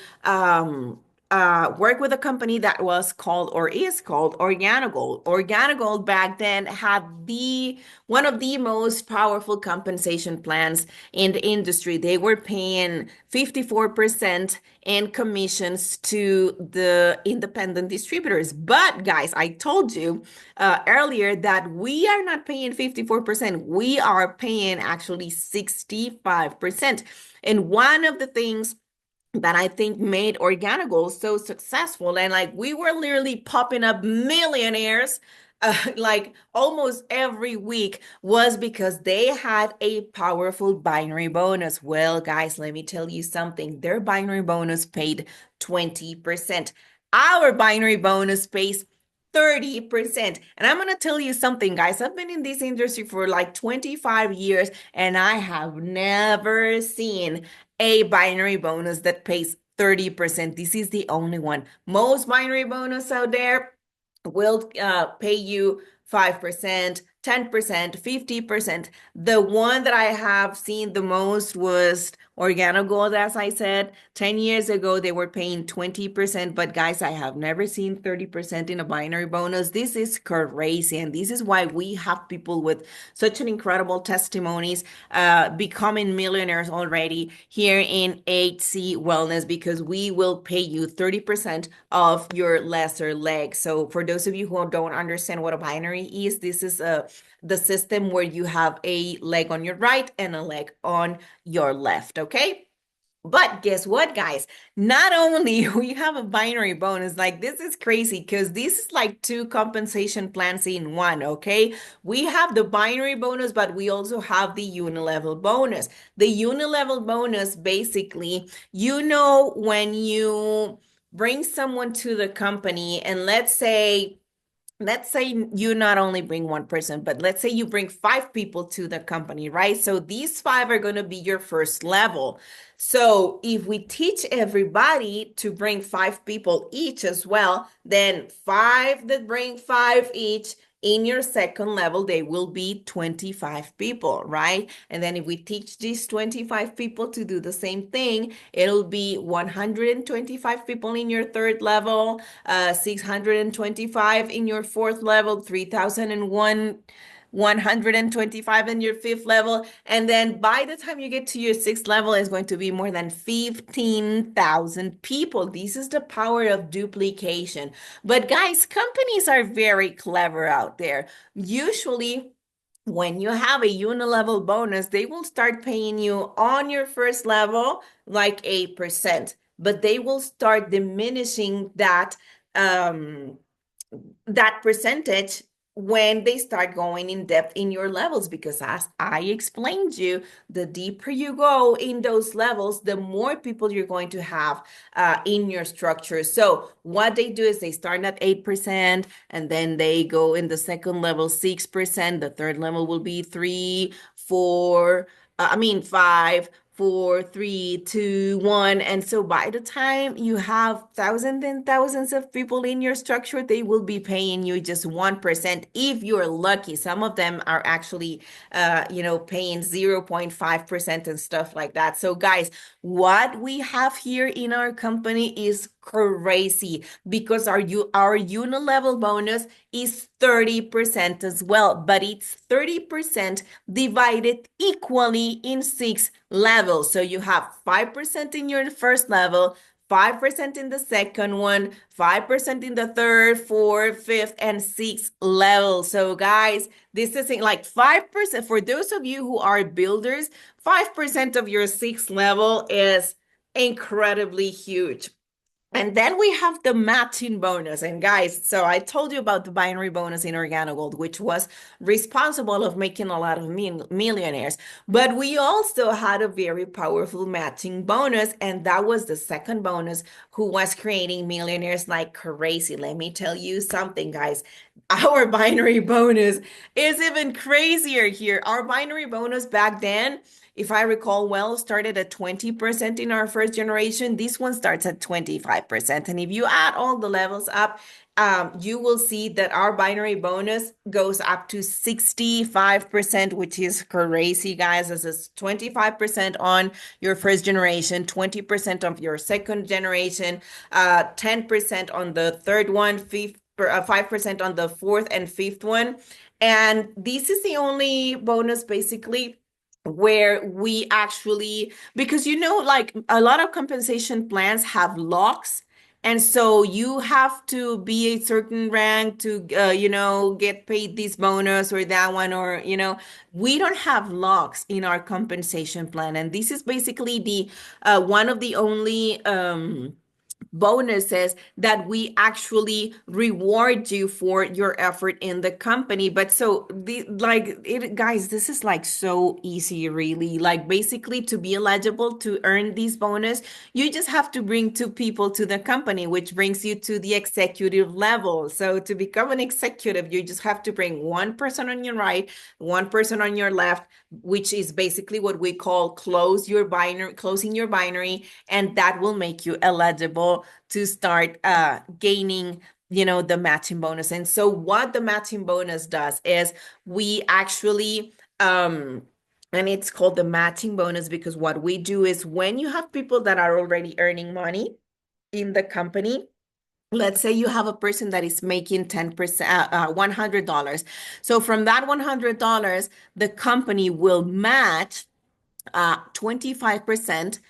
work with a company that was called or is called Organogold. Organogold back then had the one of the most powerful compensation plans in the industry. They were paying 54% in commissions to the independent distributors. But guys, I told you earlier that we are not paying 54%. We are paying actually 65%. And one of the things that I think made Organical so successful. And like we were literally popping up millionaires like almost every week was because they had a powerful binary bonus. Well, guys, let me tell you something. Their binary bonus paid 20%. Our binary bonus pays 30%. And I'm going to tell you something, guys. I've been in this industry for like 25 years and I have never seen a binary bonus that pays 30%. This is the only one. Most binary bonus out there will pay you 5%, 10%, 50%. The one that I have seen the most was Organogold, as I said. 10 years ago, they were paying 20%. But guys, I have never seen 30% in a binary bonus. This is crazy. And this is why we have people with such an incredible testimonies becoming millionaires already here in HC Wellness because we will pay you 30% of your lesser leg. So for those of you who don't understand what a binary is, this is the system where you have a leg on your right and a leg on your left, okay? But guess what, guys? Not only we have a binary bonus, like this is crazy because this is like two compensation plans in one, okay? We have the binary bonus, but we also have the unilevel bonus. The unilevel bonus, basically, when you bring someone to the company and let's say you not only bring one person, but let's say you bring five people to the company, right? So these five are going to be your first level. So if we teach everybody to bring five people each as well, then five that bring five each in your second level, they will be 25 people, right? And then if we teach these 25 people to do the same thing, it'll be 125 people in your third level, 625 in your fourth level, 3001 125 in your fifth level. And then by the time you get to your sixth level, it's going to be more than 15,000 people. This is the power of duplication. But guys, companies are very clever out there. Usually, when you have a unilevel bonus, they will start paying you on your first level like 8%, but they will start diminishing that percentage when they start going in depth in your levels, because as I explained you, the deeper you go in those levels, the more people you're going to have in your structure. So what they do is they start at 8%, and then they go in the second level 6%. The third level will be 3, 4, I mean 5, 4, 3, 2, 1. And so by the time you have thousands and thousands of people in your structure, they will be paying you just 1% if you're lucky. Some of them are actually, paying 0.5% and stuff like that. So, guys, what we have here in our company is crazy because our unilevel bonus is 30% as well, but it's 30% divided equally in 6 levels. So you have 5% in your first level, 5% in the second one, 5% in the third, fourth, fifth, and sixth level. So, guys, this is like 5% for those of you who are builders, 5% of your sixth level is incredibly huge. And then we have the matching bonus. And guys, so I told you about the binary bonus in Organogold, which was responsible of making a lot of millionaires. But we also had a very powerful matching bonus, and that was the second bonus who was creating millionaires like crazy. Let me tell you something, guys. Our binary bonus is even crazier here. Our binary bonus back then, if I recall well, started at 20% in our first generation. This one starts at 25%. And if you add all the levels up, you will see that our binary bonus goes up to 65%, which is crazy, guys. This is 25% on your first generation, 20% of your second generation, 10% on the third one, 5% on the fourth and fifth one. And this is the only bonus basically where we actually, because like a lot of compensation plans have locks, and so you have to be a certain rank to get paid this bonus or that one, or we don't have locks in our compensation plan, and this is basically the one of the only bonuses that we actually reward you for your effort in the company. But so the like it guys, this is like so easy, really. Like basically to be eligible to earn this bonus, you just have to bring 2 people to the company, which brings you to the executive level. So to become an executive, you just have to bring one person on your right, one person on your left, which is basically what we call closing your binary, and that will make you eligible to start gaining the matching bonus. And so what the matching bonus does is we actually and it's called the matching bonus because what we do is when you have people that are already earning money in the company. Let's say you have a person that is making 10%, $100. So from that $100, the company will match 25%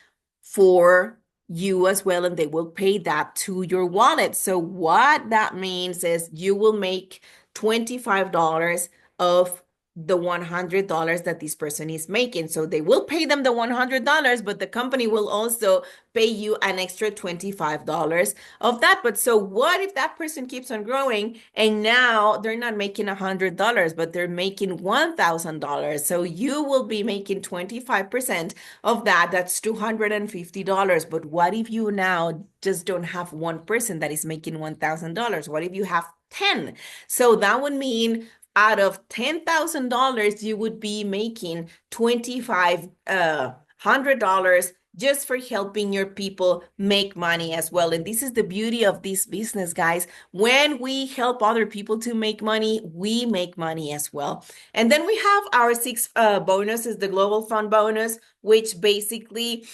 for you as well, and they will pay that to your wallet. So what that means is you will make $25 of the $100 that this person is making. So they will pay them the $100, but the company will also pay you an extra $25 of that. But so what if that person keeps on growing and now they're not making $100, but they're making $1,000? So you will be making 25% of that. That's $250. But what if you now just don't have one person that is making $1,000? What if you have 10? So that would mean out of $10,000, you would be making $2,500 just for helping your people make money as well. And this is the beauty of this business, guys. When we help other people to make money, we make money as well. And then we have our sixth bonus is the Global Fund bonus, which basically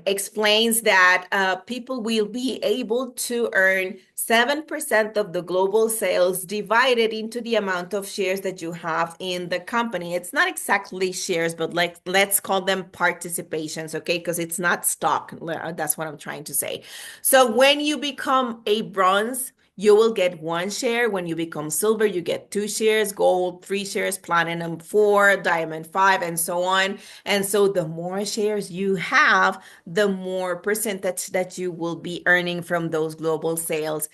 explains that people will be able to earn 7% of the global sales divided into the amount of shares that you have in the company. It's not exactly shares, but let's call them participations, okay? Because it's not stock. That's what I'm trying to say. So when you become a bronze, you will get one share. When you become silver, you get two shares, gold, three shares, platinum, four, diamond, five, and so on. And so the more shares you have, the more percentage that you will be earning from those global sales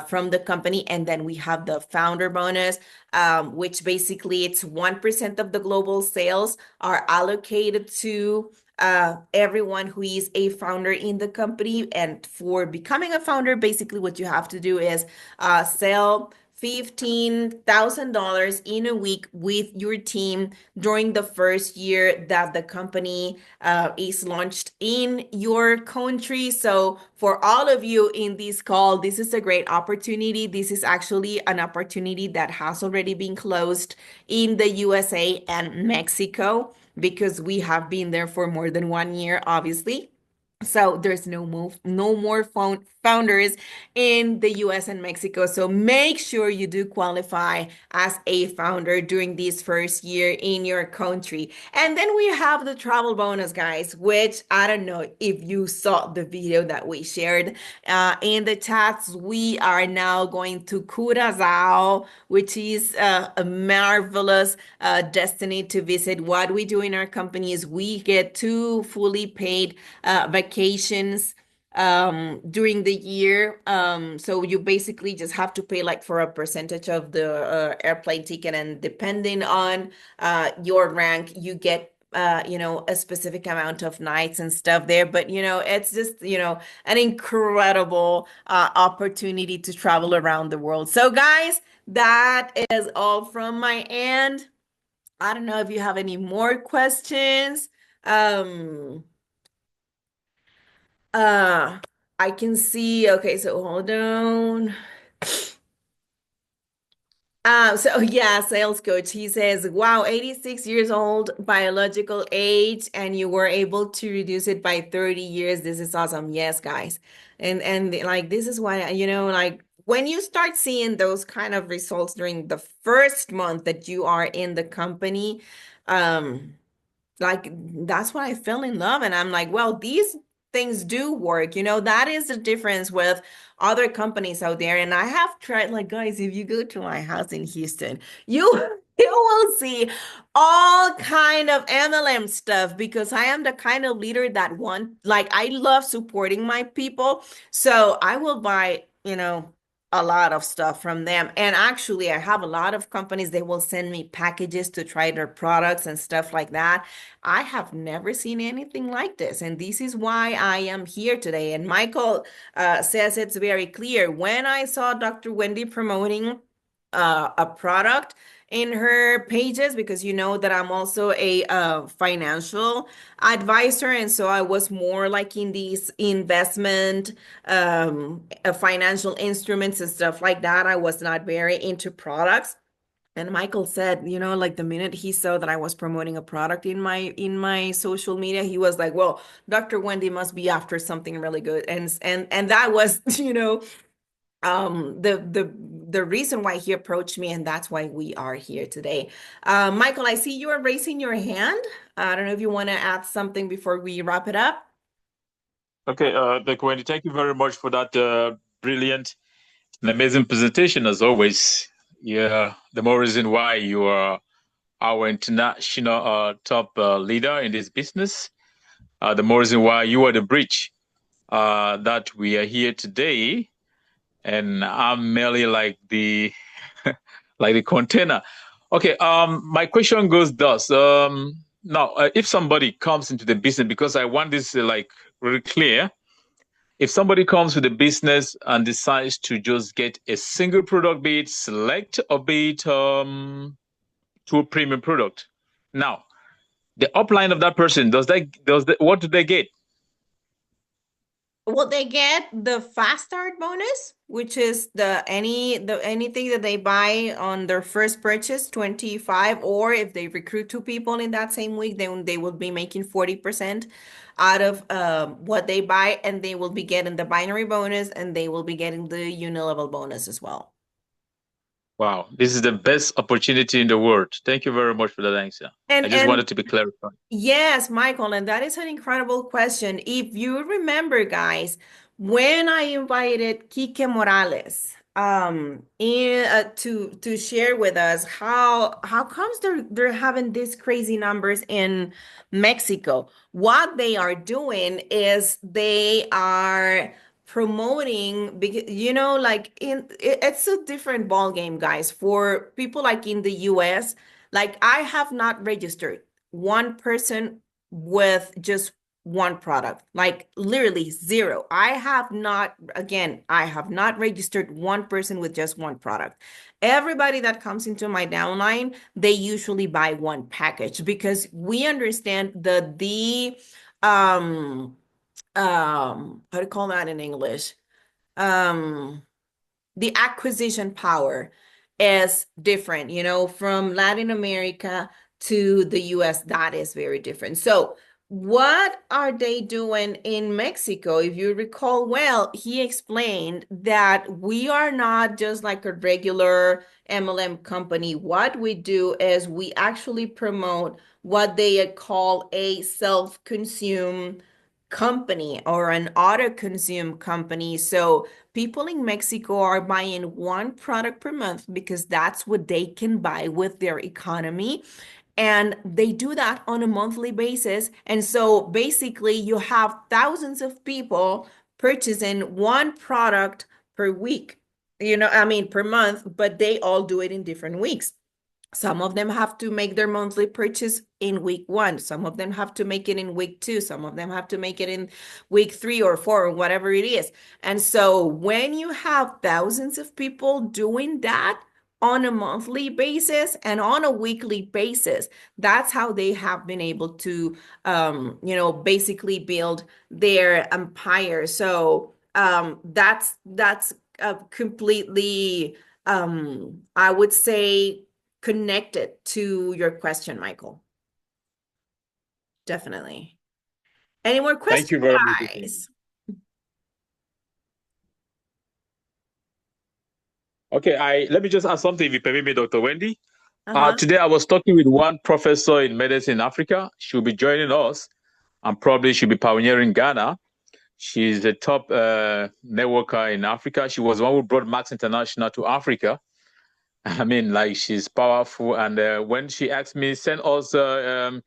from the company. And then we have the founder bonus, which basically it's 1% of the global sales are allocated to everyone who is a founder in the company. And for becoming a founder, basically what you have to do is sell $15,000 in a week with your team during the first year that the company is launched in your country. So, for all of you in this call, this is a great opportunity. This is actually an opportunity that has already been closed in the USA and Mexico because we have been there for more than 1 year, obviously. So there's no more founders in the US and Mexico. So make sure you do qualify as a founder during this first year in your country. And then we have the travel bonus, guys, which I don't know if you saw the video that we shared in the chats. We are now going to Curacao, which is a marvelous destiny to visit. What we do in our company is we get two fully paid vacations during the year. So you basically just have to pay like for a percentage of the airplane ticket, and depending on your rank, you get a specific amount of nights and stuff there. But it's just, an incredible opportunity to travel around the world. So guys, that is all from my end. I don't know if you have any more questions. Um, uh, I can see. Okay, so hold on. So yeah, sales coach. He says, "Wow, 86 years old, biological age, and you were able to reduce it by 30 years. This is awesome." Yes, guys. And like this is why, like when you start seeing those kind of results during the first month that you are in the company, um like that's when I fell in love, and I'm like, well, these things do work. That is the difference with other companies out there. And I have tried, like, guys, if you go to my house in Houston, you you will see all kind of MLM stuff because I am the kind of leader that I love supporting my people. So I will buy, a lot of stuff from them. And actually, I have a lot of companies, they will send me packages to try their products and stuff like that. I have never seen anything like this. And this is why I am here today. And Michael says it's very clear. When I saw Dr. Wendy promoting a product in her pages, because you know that I'm also a financial advisor. And so I was more like in these investment, financial instruments and stuff like that. I was not very into products. And Michael said, like the minute he saw that I was promoting a product in my social media, he was like, "Well, Dr. Wendy must be after something really good." And that was, the reason why he approached me, and that's why we are here today. Michael, I see you are raising your hand. I don't know if you want to add something before we wrap it up. Okay, Dr. Wendy, thank you very much for that brilliant and amazing presentation as always. Yeah, the more reason why you are our international top leader in this business, the more reason why you are the bridge that we are here today, and I'm merely like the like the container. Okay, my question goes thus. Now, if somebody comes into the business, because I want this like really clear, if somebody comes with a business and decides to just get a single product, be it select or be it to a premium product, now the upline of that person what do they get? Well, they get the fast start bonus, which is the anything that they buy on their first purchase, 25, or if they recruit two people in that same week, then they will be making 40% out of what they buy, and they will be getting the binary bonus, and they will be getting the unilevel bonus as well. Wow, this is the best opportunity in the world. Thank you very much for that answer. I just And wanted to be clarified. yes, Michael, and that is an incredible question. If you remember, guys, when I invited Kike Morales to share with us how comes they're having these crazy numbers in Mexico. What they are doing is they are promoting, because like it's a different ball game, guys. For people like in the US, like I have not registered one person with just one product, like literally zero. I have not registered one person with just one product. Everybody that comes into my downline, they usually buy one package because we understand the how to call that in English? Um the acquisition power is different, from Latin America to the US. That is very different. So, what are they doing in Mexico? If you recall well, he explained that we are not just like a regular MLM company. What we do is we actually promote what they call a self-consume company or an auto-consume company. So, people in Mexico are buying one product per month because that's what they can buy with their economy. And they do that on a monthly basis. And so basically, you have thousands of people purchasing one product per week, I mean, per month, but they all do it in different weeks. Some of them have to make their monthly purchase in week one. Some of them have to make it in week two. Some of them have to make it in week 3 or 4 or whatever it is. And so when you have thousands of people doing that on a monthly basis and on a weekly basis, that's how they have been able to, basically build their empire. So that's completely, I would say, connected to your question, Michael. Definitely. Any more Thank questions, you very much. guys? Okay, I let me just add something if you permit me, Dr. Wendy. Uh-huh. Today I was talking with one professor in medicine in Africa. She'll be joining us and probably she'll be pioneering Ghana. She's the top networker in Africa. She was the one who brought Max International to Africa. I mean, like she's powerful. And when she asked me, send us a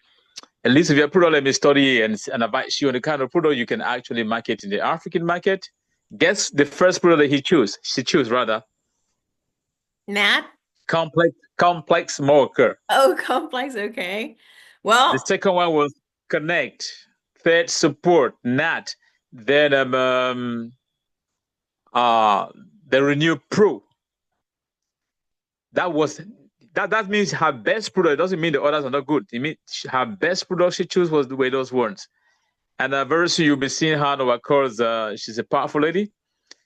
list of your product, let me study and advise you on the kind of product you can actually market in the African market. Guess the first product that she chose rather, Nat? complex marker. Oh, complex. Okay. The Well, second one was connect. Third, support. Nat. Then uh the renew pro. That was that means her best product. It doesn't mean the others are not good. It means her best product she chose was the way those ones. And very soon you'll be seeing her on our course. She's a powerful lady.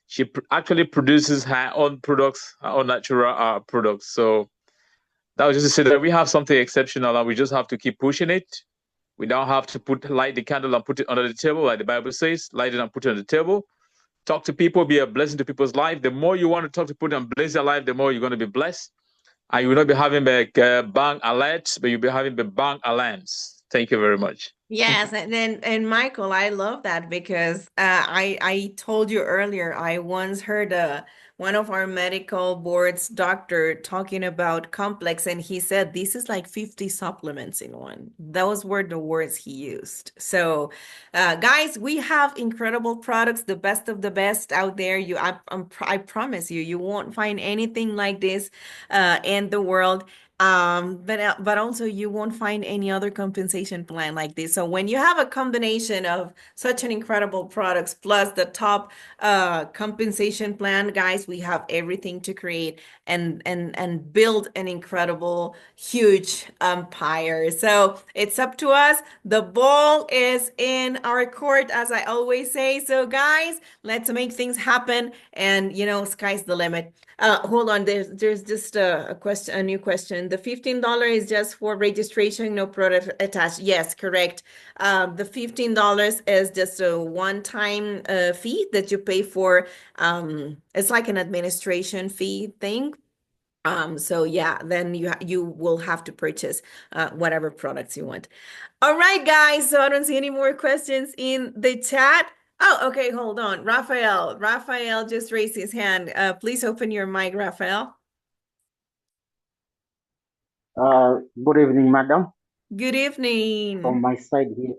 She actually produces her own products, her own natural products. So that was just to say that we have something exceptional and we just have to keep pushing it. We don't have to light the candle and put it under the table, like the Bible says, light it and put it on the table. Talk to people, be a blessing to people's life. The more you want to talk to people and bless their life, the more you're going to be blessed. And you will not be having like bank alerts, but you'll be having the bank alarms. Thank you very much. yes, and Michael, I love that because I told you earlier, I once heard one of our medical board's doctor talking about complex, and he said this is like 50 supplements in one. Those were the words he used. So, guys, we have incredible products, the best of the best out there. I promise you, you won't find anything like this in the world. But also you won't find any other compensation plan like this. So when you have a combination of such an incredible products plus the top compensation plan, guys, we have everything to create and build an incredible, huge empire. So it's up to us. The ball is in our court, as I always say. So guys, let's make things happen, and sky's the limit. Hold on. There's just a question, a new question. The $15 is just for registration, no product attached. Yes, correct. The $15 is just a one-time fee that you pay for. It's like an administration fee thing. So yeah, then you will have to purchase whatever products you want. All right, guys. So I don't see any more questions in the chat. Oh, okay, hold on. Raphael. Raphael just raised his hand. Please open your mic, Raphael. Good evening, madam. Good From evening. my side here,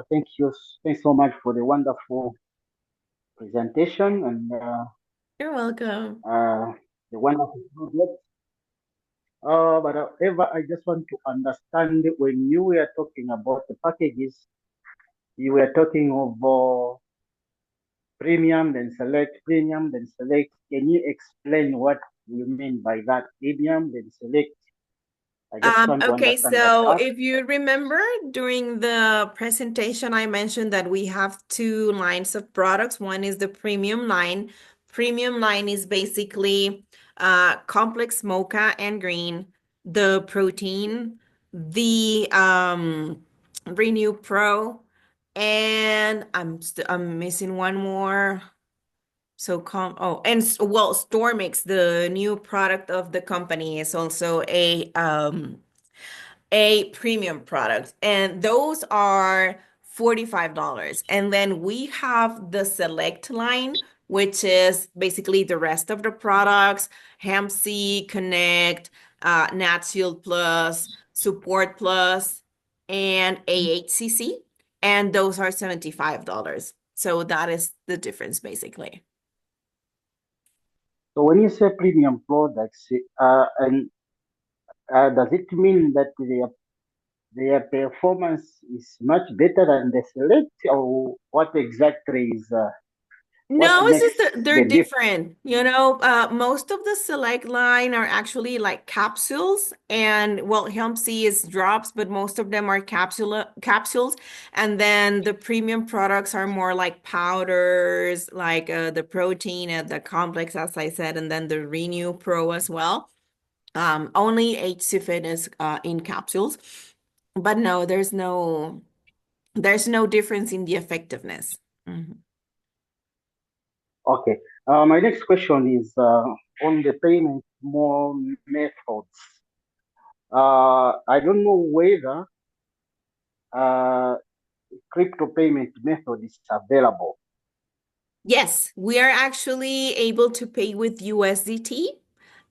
thank you. Thanks so much for the wonderful presentation and You're welcome. the wonderful project. But however, I just want to understand when you were talking about the packages, you were talking of premium, then select. Can you explain what you mean by that? Premium, then select. I just want to Okay, understand that so part. if you remember during the presentation, I mentioned that we have two lines of products. One is the premium line. Premium line is basically complex mocha and green, the protein, the Renew Pro, and I'm missing one more. So well, Stormix, the new product of the company, is also a premium product, and those are $45. And then we have the select line, which is basically the rest of the products, Hemp C, Connect, Nat Shield Plus, Support Plus, and AHCC. And those are $75. So that is the difference basically. So when you say premium products, and does it mean that their performance is much better than the select, or what exactly is what No, it's makes just they're the difference? different. Most of the Select line are actually like capsules, and well, Hemp C is drops, but most of them are capsules. And then the premium products are more like powders, like the protein and the complex, as I said, and then the Renew Pro as well. Only HC Fit is in capsules, but no, there's no difference in the effectiveness. Mhm. Okay. My next question is on the payment more methods. I don't know whether uh, crypto payment method is available. Yes, we are actually able to pay with USDT.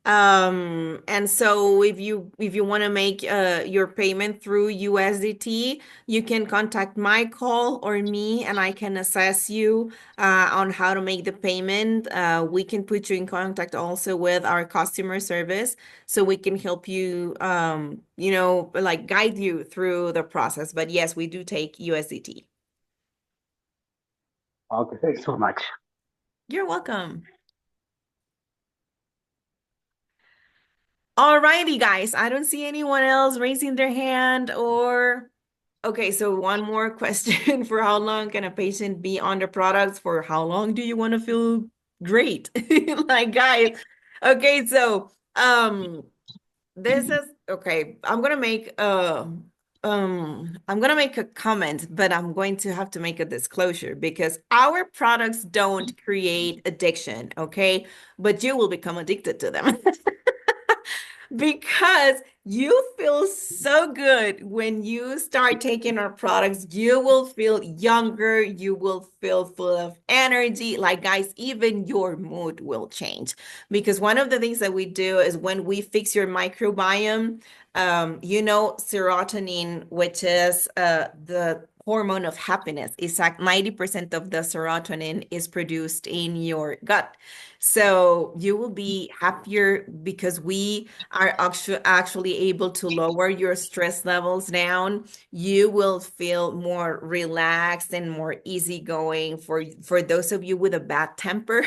And so if you want to make your payment through USDT, you can contact my call or me, and I can assess you on how to make the payment. We can put you in contact also with our customer service, so we can help you, like guide you through the process. But yes, we do take USDT. Okay, thanks so much. You're welcome. Alrighty, guys. I don't see anyone else raising their hand or okay, so one more question. For how long can a patient be on the products? For how long do you want to feel great? Like, guys. Okay, so this is okay. I'm gonna make a comment, but I'm going to have to make a disclosure because our products don't create addiction, okay? But you will become addicted to them. Because you feel so good when you start taking our products. You will feel younger. You will feel full of energy. Like, guys, even your mood will change. Because one of the things that we do is when we fix your microbiome, serotonin, which is the hormone of happiness, is like 90% of the serotonin is produced in your gut. So you will be happier because we are actually able to lower your stress levels down. You will feel more relaxed and more easygoing. For those of you with a bad temper,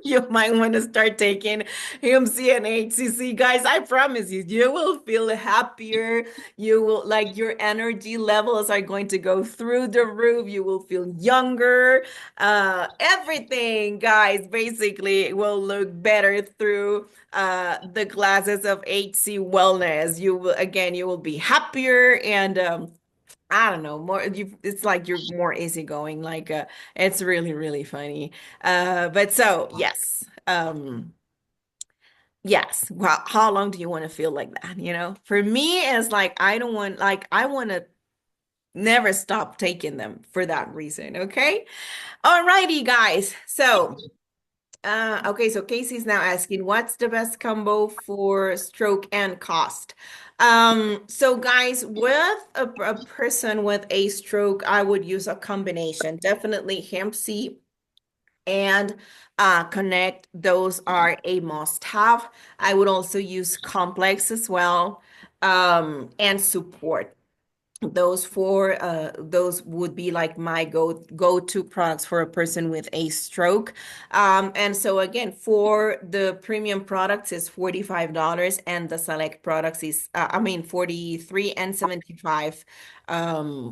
you might want to start taking MC and HCC. Guys, I promise you, you will feel happier. You will like your energy levels are going to go through the roof. You will feel younger. Everything, guys, basically will look better through the glasses of HC Wellness. You will be happier and I don't know, it's like you're more easygoing. Like it's really, really funny. But so yes. Yes. Well, how long do you want to feel like that? For me, it's like I don't want like I want to never stop taking them for that reason. Okay. Alrighty, guys. So, okay, so Casey's now asking, what's the best combo for stroke and cost? So guys, with a person with a stroke, I would use a combination. Definitely hemp seed and connect. Those are a must-have. I would also use complex as well, and support. Those would be like my go-to products for a person with a stroke. And so again, for the premium products is $45 and the select products is I mean 43 and 75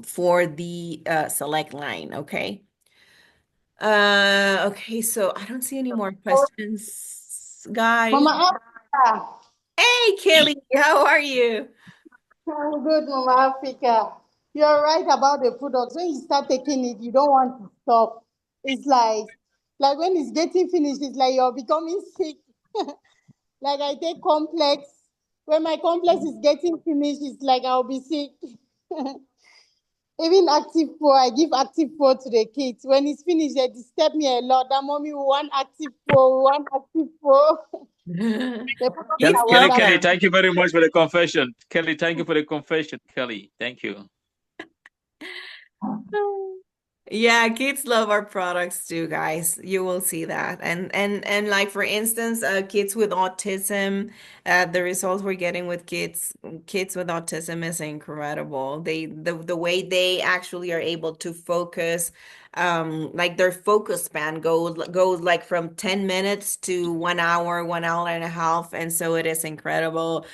for the select line, okay? Okay, so I don't see any more questions, guys. Mama Africa. Hey, Kelly, how are you? I'm good, Mama Africa. You're right about the products. When you start taking it, you don't want to stop. It's like when it's getting finished, it's like you're becoming sick. Like I take complex. When my complex is getting finished, it's like I'll be sick. Even Active Pro, I give Active Pro to the kids. When it's finished, they disturb me a lot. That mommy, we want Active Pro, we want Active Pro. The products Kids are love Kelly, them. wonderful. thank you very much for the confession. Kelly, thank you for the confession. Kelly, thank you. Yeah, kids love our products too, guys. You will see that. And like for instance, kids with autism, the results we're getting with kids with autism is incredible. The way they actually are able to focus, like their focus span goes like from 10 minutes to 1 hour, 1 hour and a half, and so it is incredible.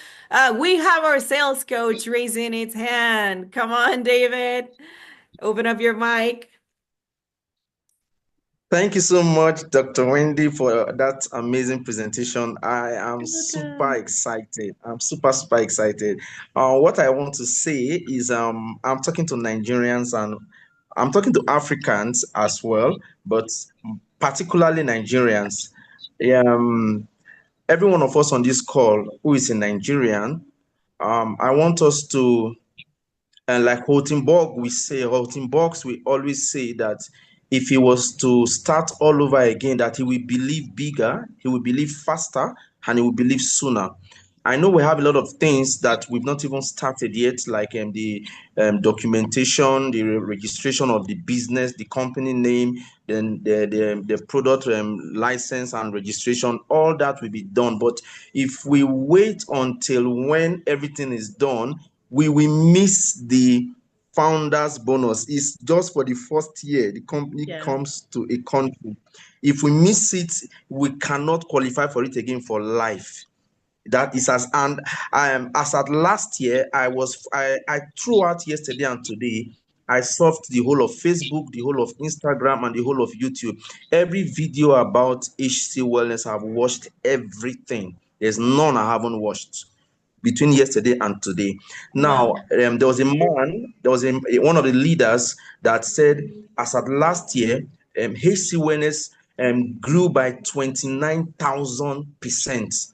We have our sales coach raising its hand. Come on, David. Open up your mic. Thank you so much, Dr. Wendy, for that amazing presentation. I am You're super welcome. excited. I'm super excited. What I want to say is I'm talking to Nigerians and I'm talking to Africans as well, but particularly Nigerians. Um, every one of us on this call who is a Nigerian, I want us to and like Houghton-Box, we always say that if he was to start all over again, that he will believe bigger, he will believe faster, and he will believe sooner. I know we have a lot of things that we've not even started yet, like the documentation, the registration of the business, the company name, then the product license and registration. All that will be done. But if we wait until when everything is done, we will miss the founders bonus. It's just for the first year the company Yeah. comes to a country. If we miss it, we cannot qualify for it again for life. That is as at last year, I throughout yesterday and today, I surfed the whole of Facebook, the whole of Instagram, and the whole of YouTube. Every video about HC Wellness, I've watched everything. There's none I haven't watched between yesterday and today. Wow. Now, there was one of the leaders that said, as at last year, HC Wellness grew by 29,000%.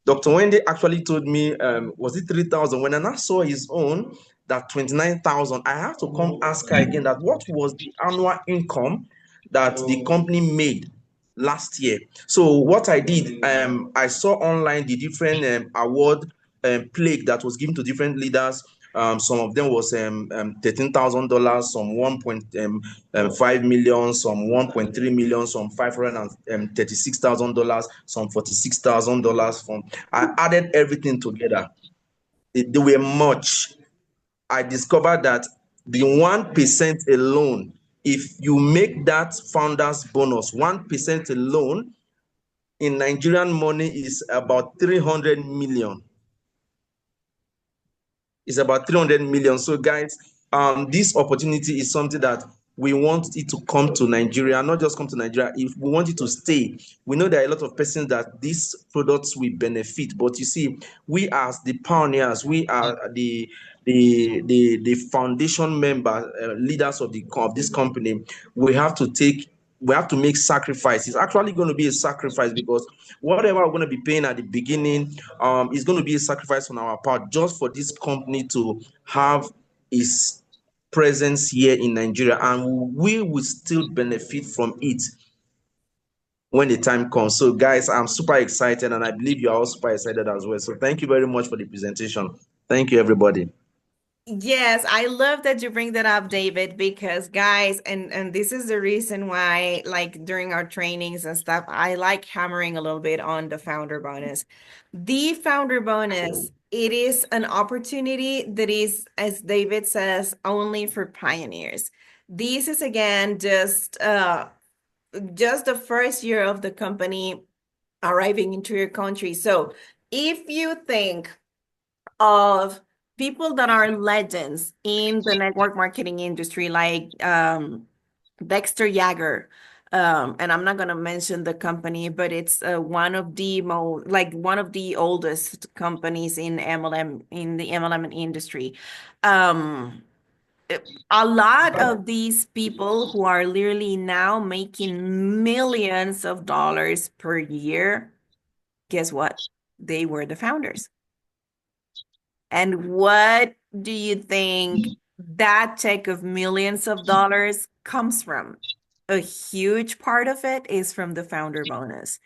Dr. Wendy actually told me, was it 3,000? When I now saw his own, that 29,000, I have to come ask her again that what was the annual income that the company made last year. So what I did, I saw online the different award plaque that was given to different leaders. Some of them was $13,000, some 1.5 million, some 1.3 million, some $536,000, some $46,000. From I added everything together. They were much. I discovered that the 1% alone, if you make that founders bonus 1% alone, in Nigerian money is about 300 million. It's about 300 million. So, guys, this opportunity is something that we want it to come to Nigeria, not just come to Nigeria. If we want it to stay, we know there are a lot of persons that these products will benefit. But you see, we as the pioneers, we are the foundation member leaders of this company. We have to make sacrifice. It's actually going to be a sacrifice because whatever we're going to be paying at the beginning is going to be a sacrifice on our part just for this company to have its presence here in Nigeria, and we will still benefit from it when the time comes. So guys, I'm super excited, and I believe you are all super excited as well. So thank you very much for the presentation. Thank you, everybody. Yes, I love that you bring that up, David, because guys, and this is the reason why, like during our trainings and stuff, I like hammering a little bit on the founder bonus. The founder bonus, it is an opportunity that is, as David says, only for pioneers. This is again just the first year of the company arriving into your country. So if you think of people that are legends in the network marketing industry, like Dexter Yager. And I'm not gonna mention the company, but it's one of the one of the oldest companies in MLM in the MLM industry. Um, a lot of these people who are literally now making millions of dollars per year, guess what? They were the founders. And what do you think that check of millions of dollars comes from? A huge part of it is from the founder bonus.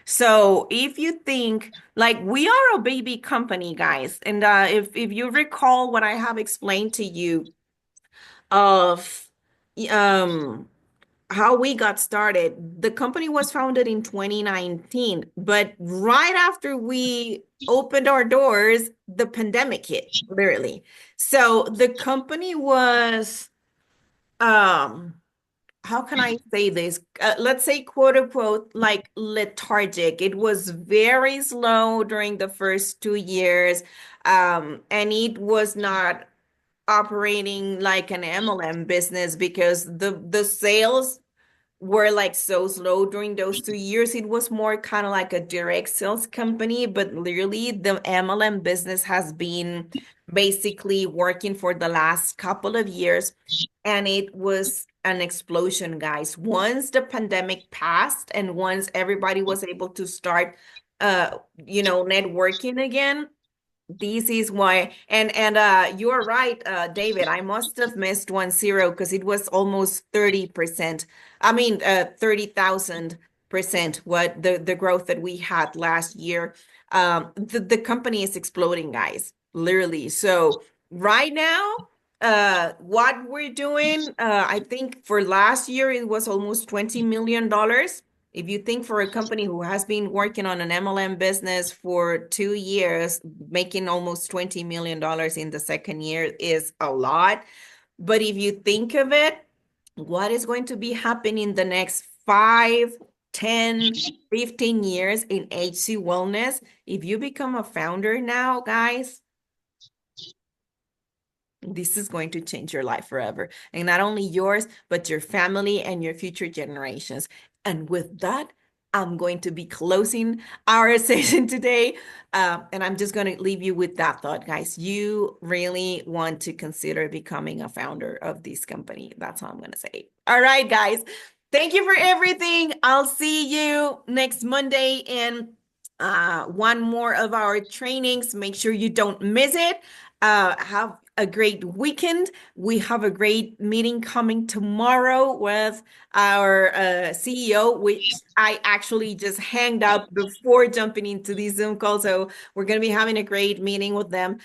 So if you think like we are a baby company, guys, and if you recall what I have explained to you of um how we got started. The company was founded in 2019, but right after we opened our doors, the pandemic hit, literally. So the company was, um, how can I say this? Let's say, quote unquote, like lethargic. It was very slow during the first 2 years, and it was not operating like an MLM business because the sales were like so slow during those 2 years. It was more kind of like a direct sales company, but literally the MLM business has been basically working for the last couple of years. And it was an explosion, guys. Once the pandemic passed and once everybody was able to start, networking again, this is why, and you're right, David. I must have missed 10 because it was almost 30%. I mean, 30,000% what the growth that we had last year. The company is exploding, guys, literally. So right now, what we're doing, I think for last year it was almost $20 million. If you think for a company who has been working on an MLM business for 2 years, making almost $20 million in the second year is a lot. But if you think of it, what is going to be happening the next 5, 10, 15 years in HC Wellness? If you become a founder now, guys, this is going to change your life forever. And not only yours, but your family and your future generations. And with that, I'm going to be closing our session today. And I'm just going to leave you with that thought, guys. You really want to consider becoming a founder of this company. That's all I'm going to say. All right, guys. Thank you for everything. I'll see you next Monday in one more of our trainings. Make sure you don't miss it. Have a great weekend. We have a great meeting coming tomorrow with our CEO, which I actually just hanged up before jumping into the Zoom call. So we're going to be having a great meeting with them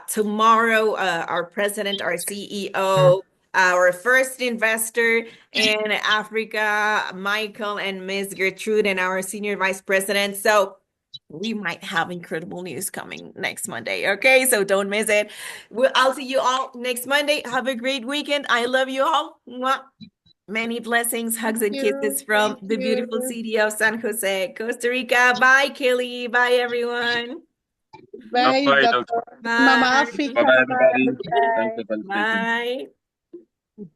tomorrow. Our president, our CEO, our first investor in Africa, Michael and Miss Gertrude, and our senior vice president. So we might have incredible news coming next Monday. Okay, so don't miss it. I'll see you all next Monday. Have a great weekend. I love you all. Mwah. Many blessings, hugs, and kisses from Thank the beautiful you. city of San Jose, Costa Rica. Bye, Kelly. Bye, everyone. Bye Bye, bye, Doctor. Dr. Mama Bye. Africa. Bye bye, everybody. Bye. Thanks for participating. Bye.